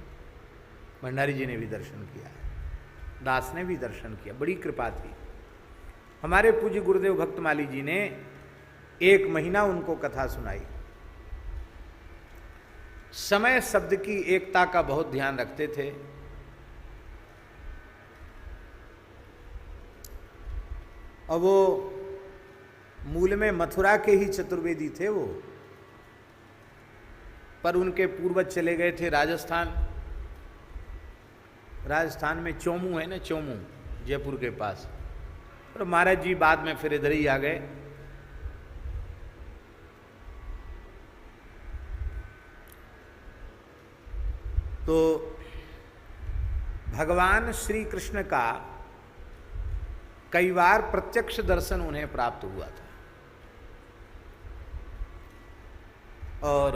भंडारी जी ने भी दर्शन किया, दास ने भी दर्शन किया, बड़ी कृपा थी। हमारे पूज्य गुरुदेव भक्तमाली जी ने 1 महीना उनको कथा सुनाई। समय शब्द की एकता का बहुत ध्यान रखते थे। और वो मूल में मथुरा के ही चतुर्वेदी थे वो, पर उनके पूर्वज चले गए थे राजस्थान। राजस्थान में चोमू है ना, चोमू जयपुर के पास, और महाराज जी बाद में फिर इधर ही आ गए। तो भगवान श्री कृष्ण का कई बार प्रत्यक्ष दर्शन उन्हें प्राप्त हुआ था। और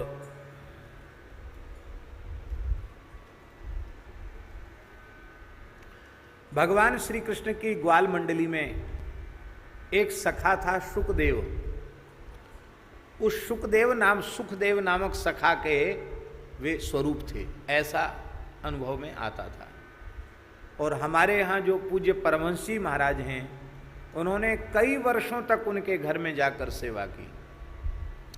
भगवान श्री कृष्ण की ग्वाल मंडली में एक सखा था शुकदेव। उस सुखदेव नामक सखा के वे स्वरूप थे, ऐसा अनुभव में आता था। और हमारे यहाँ जो पूज्य परमहंसी महाराज हैं, उन्होंने कई वर्षों तक उनके घर में जाकर सेवा की।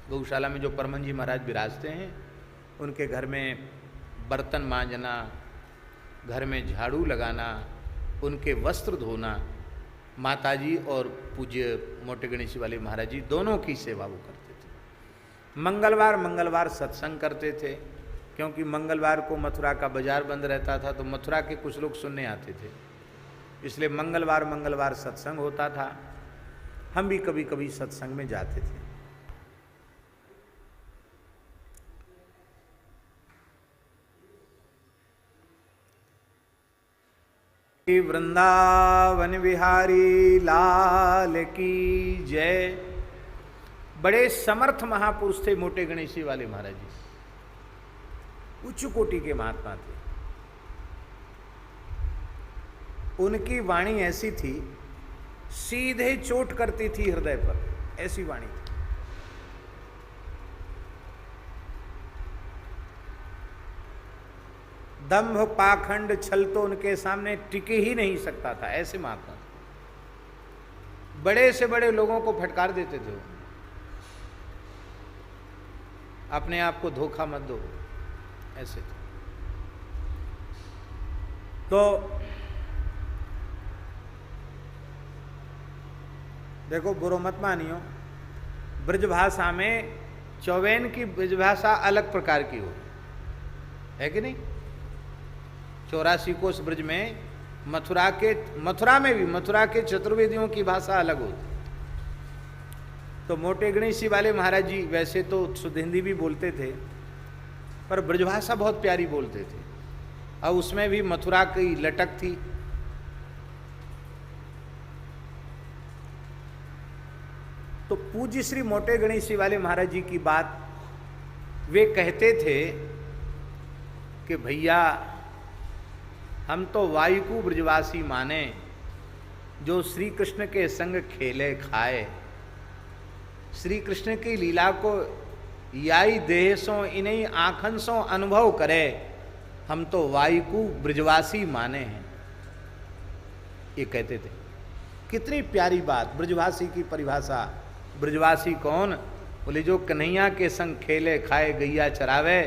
गौशाला में जो परमहंसी महाराज विराजते हैं, उनके घर में बर्तन मांजना, घर में झाड़ू लगाना, उनके वस्त्र धोना, माताजी और पूज्य मोटे गणेशी वाले महाराज जी दोनों की सेवा वो करते थे। मंगलवार सत्संग करते थे, क्योंकि मंगलवार को मथुरा का बाजार बंद रहता था, तो मथुरा के कुछ लोग सुनने आते थे, इसलिए मंगलवार सत्संग होता था। हम भी कभी कभी सत्संग में जाते थे। वृंदावन बिहारी लाल की जय। बड़े समर्थ महापुरुष थे मोटे गणेशी वाले महाराज जी, उच्च कोटि के महात्मा थे। उनकी वाणी ऐसी थी, सीधे चोट करती थी हृदय पर, ऐसी वाणी थी। दंभ पाखंड छल तो उनके सामने टिके ही नहीं सकता था, ऐसे महात्मा। बड़े से बड़े लोगों को फटकार देते थे, अपने आप को धोखा मत दो, ऐसे थे। तो देखो, बुरो मत मानियो, ब्रजभाषा में चौबेन की ब्रजभाषा अलग प्रकार की हो, है कि नहीं। 84 कोस ब्रज में मथुरा के चतुर्वेदियों की भाषा अलग होती। तो मोटे गणेशी वाले महाराज जी वैसे तो शुद्ध हिंदी भी बोलते थे, पर ब्रजभाषा बहुत प्यारी बोलते थे, और उसमें भी मथुरा की लटक थी। पूज्य श्री मोटे गणेश जी वाले महाराज जी की बात वे कहते थे कि भैया हम तो वायु को ब्रजवासी माने, जो श्री कृष्ण के संग खेले खाए, श्री कृष्ण की लीला को याई देह सो इन्हीं आँखन सो अनुभव करे, हम तो वायु को ब्रजवासी माने हैं, ये कहते थे। कितनी प्यारी बात, ब्रजवासी की परिभाषा। ब्रजवासी कौन? बोले जो कन्हैया के संग खेले खाए गैया चरावे,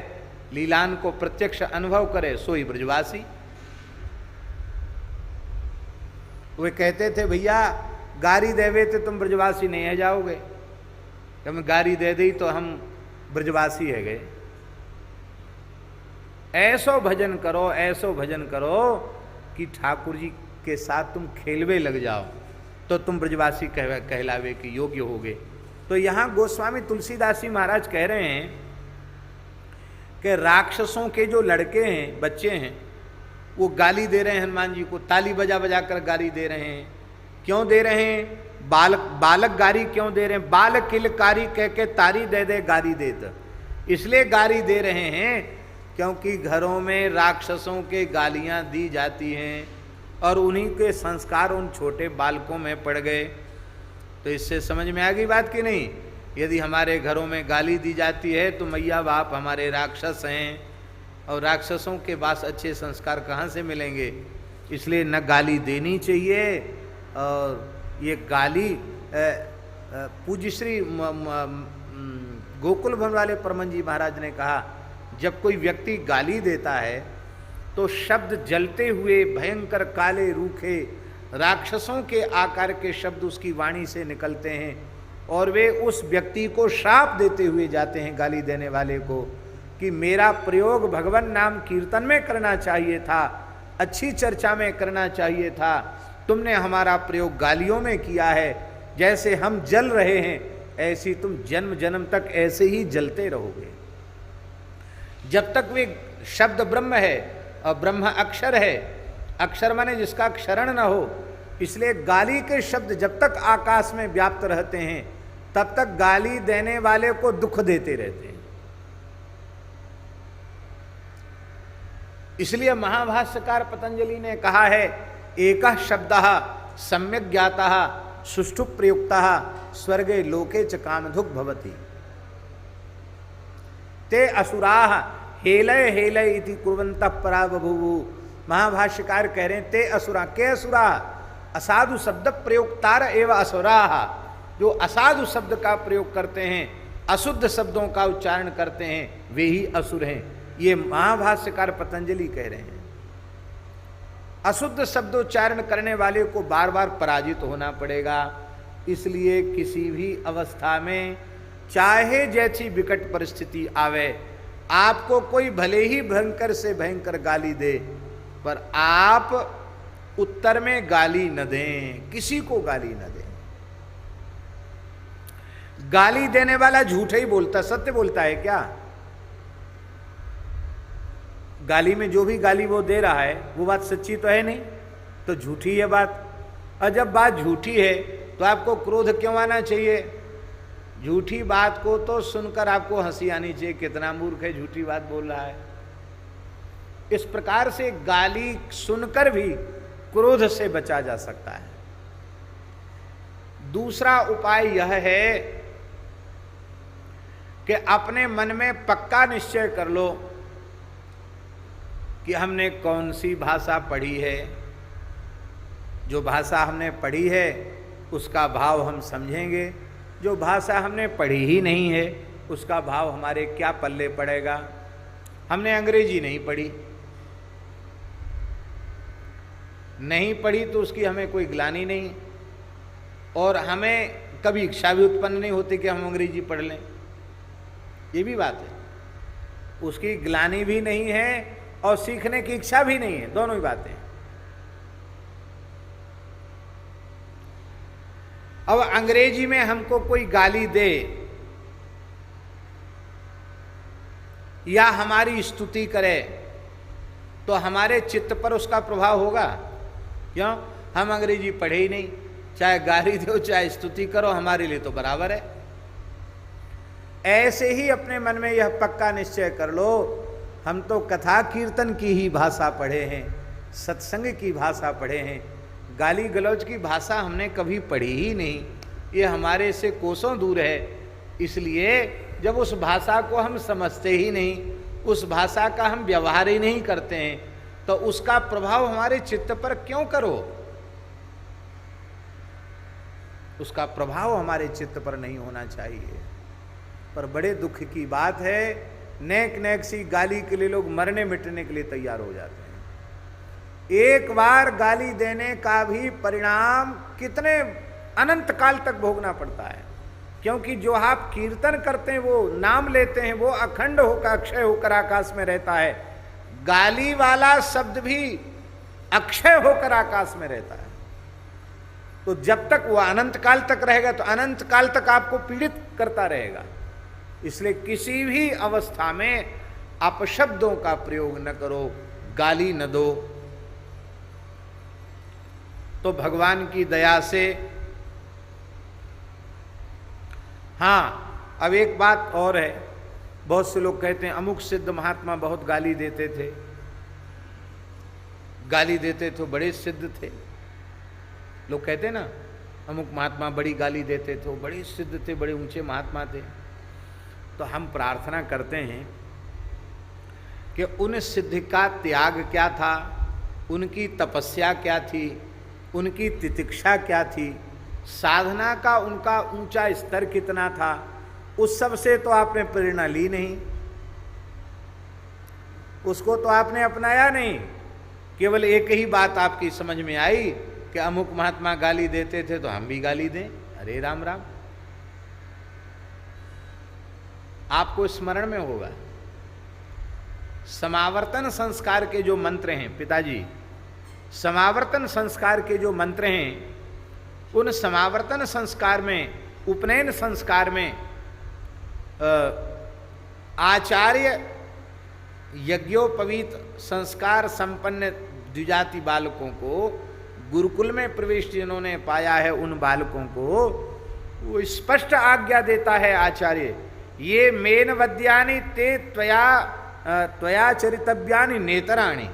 लीलान को प्रत्यक्ष अनुभव करे, सोई ब्रजवासी। वे कहते थे भैया गारी देवे तो तुम ब्रजवासी नहीं है जाओगे, तुम गारी दे दी तो हम ब्रजवासी है गए। ऐसो भजन करो, ऐसो भजन करो कि ठाकुर जी के साथ तुम खेलवे लग जाओ, तो तुम ब्रजवासी कहलावे के योग्य होगे। तो यहाँ गोस्वामी तुलसीदास जी महाराज कह रहे हैं कि राक्षसों के जो लड़के हैं, बच्चे हैं, वो गाली दे रहे हैं हनुमान जी को, ताली बजा बजा कर गाली दे रहे हैं। क्यों दे रहे हैं? बालक गारी क्यों दे रहे हैं? बाल किलकारी कह के तारी दे दे गारी देत, इसलिए गाली दे रहे हैं क्योंकि घरों में राक्षसों के गालियां दी जाती हैं और उन्हीं के संस्कार उन छोटे बालकों में पड़ गए। तो इससे समझ में आ गई बात कि नहीं? यदि हमारे घरों में गाली दी जाती है तो मैया बाप हमारे राक्षस हैं, और राक्षसों के पास अच्छे संस्कार कहाँ से मिलेंगे? इसलिए न गाली देनी चाहिए। और ये गाली पूज्य श्री गोकुल भवन वाले परमन जी महाराज ने कहा, जब कोई व्यक्ति गाली देता है तो शब्द जलते हुए भयंकर काले रूखे राक्षसों के आकार के शब्द उसकी वाणी से निकलते हैं, और वे उस व्यक्ति को श्राप देते हुए जाते हैं गाली देने वाले को, कि मेरा प्रयोग भगवान नाम कीर्तन में करना चाहिए था, अच्छी चर्चा में करना चाहिए था, तुमने हमारा प्रयोग गालियों में किया है। जैसे हम जल रहे हैं ऐसी तुम जन्म जन्म तक ऐसे ही जलते रहोगे। जब तक वे शब्द ब्रह्म है और ब्रह्म अक्षर है, अक्षर माने जिसका क्षरण न हो, इसलिए गाली के शब्द जब तक आकाश में व्याप्त रहते हैं तब तक गाली देने वाले को दुख देते रहते हैं। इसलिए महाभाष्यकार पतंजलि ने कहा है, एकः शब्दः सम्यक् ज्ञातः सुष्ठु प्रयुक्तः स्वर्गे लोके च कामधुक् भवति। ते असुराः हेलय हेलय इति कुर्वन्तः परा बभूवु। महाभाष्यकार कह रहे हैं ते असुरा, के असुरा? असाधु शब्द प्रयोक्तार एवं असुराः, जो असाधु शब्द का प्रयोग करते हैं, अशुद्ध शब्दों का उच्चारण करते हैं, वे ही असुर हैं। ये महाभाष्यकार पतंजलि कह रहे हैं। अशुद्ध शब्दोच्चारण करने वाले को बार बार पराजित होना पड़ेगा। इसलिए किसी भी अवस्था में चाहे जैसी विकट परिस्थिति आवे, आपको कोई भले ही भयंकर से भयंकर गाली दे, पर आप उत्तर में गाली न दें, किसी को गाली न दें। गाली देने वाला झूठ ही बोलता, सत्य बोलता है क्या? गाली में जो भी गाली वो दे रहा है वो बात सच्ची तो है नहीं, तो झूठी है बात। और जब बात झूठी है तो आपको क्रोध क्यों आना चाहिए? झूठी बात को तो सुनकर आपको हंसी आनी चाहिए, कितना मूर्ख है, झूठी बात बोल रहा है। इस प्रकार से गाली सुनकर भी क्रोध से बचा जा सकता है। दूसरा उपाय यह है कि अपने मन में पक्का निश्चय कर लो कि हमने कौन सी भाषा पढ़ी है। जो भाषा हमने पढ़ी है उसका भाव हम समझेंगे, जो भाषा हमने पढ़ी ही नहीं है उसका भाव हमारे क्या पल्ले पड़ेगा। हमने अंग्रेजी नहीं पढ़ी, नहीं पढ़ी तो उसकी हमें कोई ग्लानि नहीं, और हमें कभी इच्छा भी उत्पन्न नहीं होती कि हम अंग्रेजी पढ़ लें, ये भी बात है। उसकी ग्लानि भी नहीं है और सीखने की इच्छा भी नहीं है, दोनों ही बातें। अब अंग्रेजी में हमको कोई गाली दे या हमारी स्तुति करे तो हमारे चित्त पर उसका प्रभाव होगा? क्यों? हम अंग्रेजी पढ़े ही नहीं, चाहे गाली दो चाहे स्तुति करो, हमारे लिए तो बराबर है। ऐसे ही अपने मन में यह पक्का निश्चय कर लो, हम तो कथा कीर्तन की ही भाषा पढ़े हैं, सत्संग की भाषा पढ़े हैं, गाली गलौज की भाषा हमने कभी पढ़ी ही नहीं, ये हमारे से कोसों दूर है। इसलिए जब उस भाषा को हम समझते ही नहीं, उस भाषा का हम व्यवहार ही नहीं करते हैं, तो उसका प्रभाव हमारे चित्त पर क्यों करो? उसका प्रभाव हमारे चित्त पर नहीं होना चाहिए। पर बड़े दुख की बात है, नेक नेक सी गाली के लिए लोग मरने मिटने के लिए तैयार हो जाते हैं। एक बार गाली देने का भी परिणाम कितने अनंत काल तक भोगना पड़ता है, क्योंकि जो आप कीर्तन करते हैं, वो नाम लेते हैं, वो अखंड होकर अक्षय होकर आकाश में रहता है। गाली वाला शब्द भी अक्षय होकर आकाश में रहता है। तो जब तक वो अनंत काल तक रहेगा, तो अनंत काल तक आपको पीड़ित करता रहेगा। इसलिए किसी भी अवस्था में अपशब्दों का प्रयोग न करो, गाली न दो। तो भगवान की दया से, हाँ, अब एक बात और है, बहुत से लोग कहते हैं अमुक सिद्ध महात्मा बहुत गाली देते थे, गाली देते तो बड़े सिद्ध थे। लोग कहते हैं ना, अमुक महात्मा बड़ी गाली देते थे, वो बड़े सिद्ध थे, बड़े ऊंचे महात्मा थे। तो हम प्रार्थना करते हैं कि उन सिद्ध का त्याग क्या था, उनकी तपस्या क्या थी, उनकी तितिक्षा क्या थी, साधना का उनका ऊंचा स्तर कितना था, उस सब से तो आपने प्रेरणा ली नहीं, उसको तो आपने अपनाया नहीं। केवल एक ही बात आपकी समझ में आई कि अमुक महात्मा गाली देते थे तो हम भी गाली दें। अरे राम राम, आपको स्मरण में होगा समावर्तन संस्कार के जो मंत्र हैं, पिताजी, समावर्तन संस्कार के जो मंत्र हैं, उन समावर्तन संस्कार में, उपनयन संस्कार में आचार्य यज्ञोपवीत संस्कार संपन्न द्विजाति बालकों को गुरुकुल में प्रवेश जिन्होंने पाया है, उन बालकों को वो स्पष्ट आज्ञा देता है आचार्य, ये मेन वद्यानि ते त्वया चरितव्यानि नेतराणि।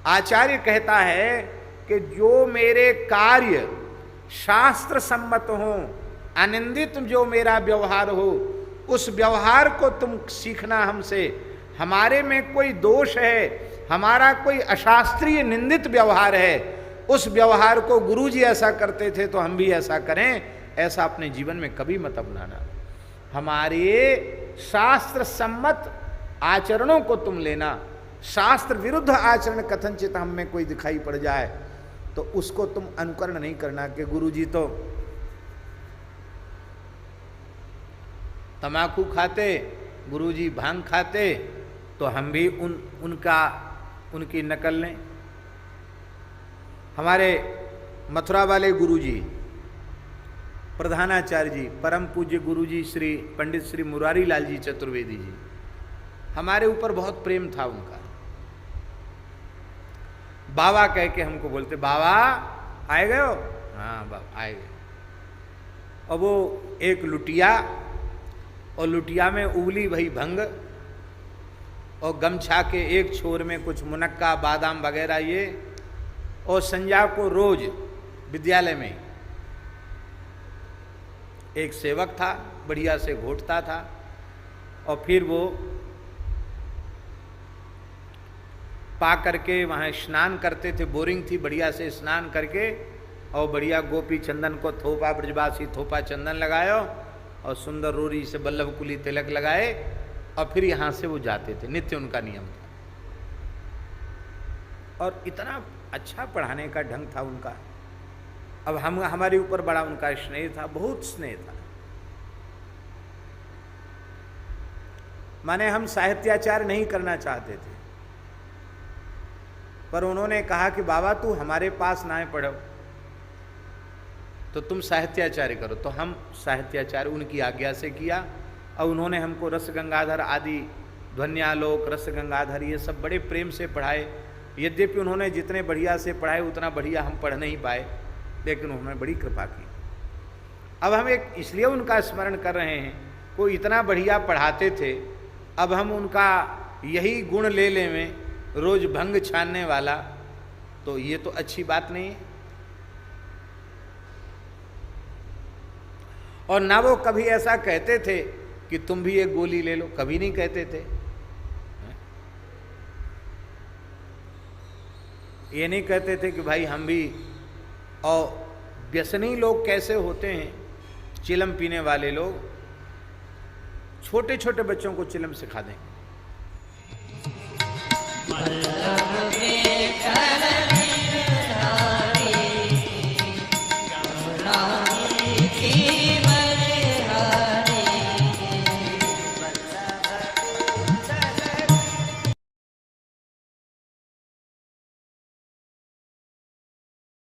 आचार्य कहता है कि जो मेरे कार्य शास्त्र सम्मत हो, अनिंदित जो मेरा व्यवहार हो, उस व्यवहार को तुम सीखना हमसे। हमारे में कोई दोष है, हमारा कोई अशास्त्रीय निंदित व्यवहार है, उस व्यवहार को गुरुजी ऐसा करते थे तो हम भी ऐसा करें, ऐसा अपने जीवन में कभी मत अपनाना। हमारे शास्त्र सम्मत आचरणों को तुम लेना, शास्त्र विरुद्ध आचरण कथनचित हम में कोई दिखाई पड़ जाए तो उसको तुम अनुकरण नहीं करना कि गुरुजी तो तमाकू खाते, गुरुजी भांग खाते, तो हम भी उनकी नकल लें। हमारे मथुरा वाले गुरुजी, प्रधानाचार्य जी, परम पूज्य गुरुजी श्री पंडित श्री मुरारी लाल जी चतुर्वेदी जी, हमारे ऊपर बहुत प्रेम था उनका। बाबा कह के हमको बोलते, बाबा आए गए हो? हाँ बाबा आए गए। और वो एक लुटिया, और लुटिया में उबली भई भंग, और गमछा के एक छोर में कुछ मुनक्का बादाम वगैरह ये, और संध्या को रोज विद्यालय में एक सेवक था, बढ़िया से घोटता था, और फिर वो पा करके वहाँ स्नान करते थे, बोरिंग थी, बढ़िया से स्नान करके, और बढ़िया गोपी चंदन को थोपा, ब्रजवासी थोपा चंदन लगायो, और सुंदर रोरी से बल्लभ कुली तिलक लगाए, और फिर यहाँ से वो जाते थे, नित्य उनका नियम था। और इतना अच्छा पढ़ाने का ढंग था उनका। अब हमारे ऊपर बड़ा उनका स्नेह था, बहुत स्नेह था। माने हम साहित्याचार्य नहीं करना चाहते थे, पर उन्होंने कहा कि बाबा तू हमारे पास ना पढ़ो, तो तुम साहित्याचार्य करो। तो हम साहित्याचार्य उनकी आज्ञा से किया, और उन्होंने हमको रस गंगाधर आदि, ध्वन्यालोक, रस गंगाधर, ये सब बड़े प्रेम से पढ़ाए। यद्यपि उन्होंने जितने बढ़िया से पढ़ाए उतना बढ़िया हम पढ़ नहीं पाए, लेकिन उन्होंने बड़ी कृपा की। अब हम एक इसलिए उनका स्मरण कर रहे हैं को इतना बढ़िया पढ़ाते थे, अब हम उनका यही गुण ले लें में रोज भंग छानने वाला, तो ये तो अच्छी बात नहीं है। और ना वो कभी ऐसा कहते थे कि तुम भी एक गोली ले लो, कभी नहीं कहते थे। ये नहीं कहते थे कि भाई हम भी, और व्यसनी लोग कैसे होते हैं, चिलम पीने वाले लोग छोटे छोटे बच्चों को चिलम सिखा देंगे।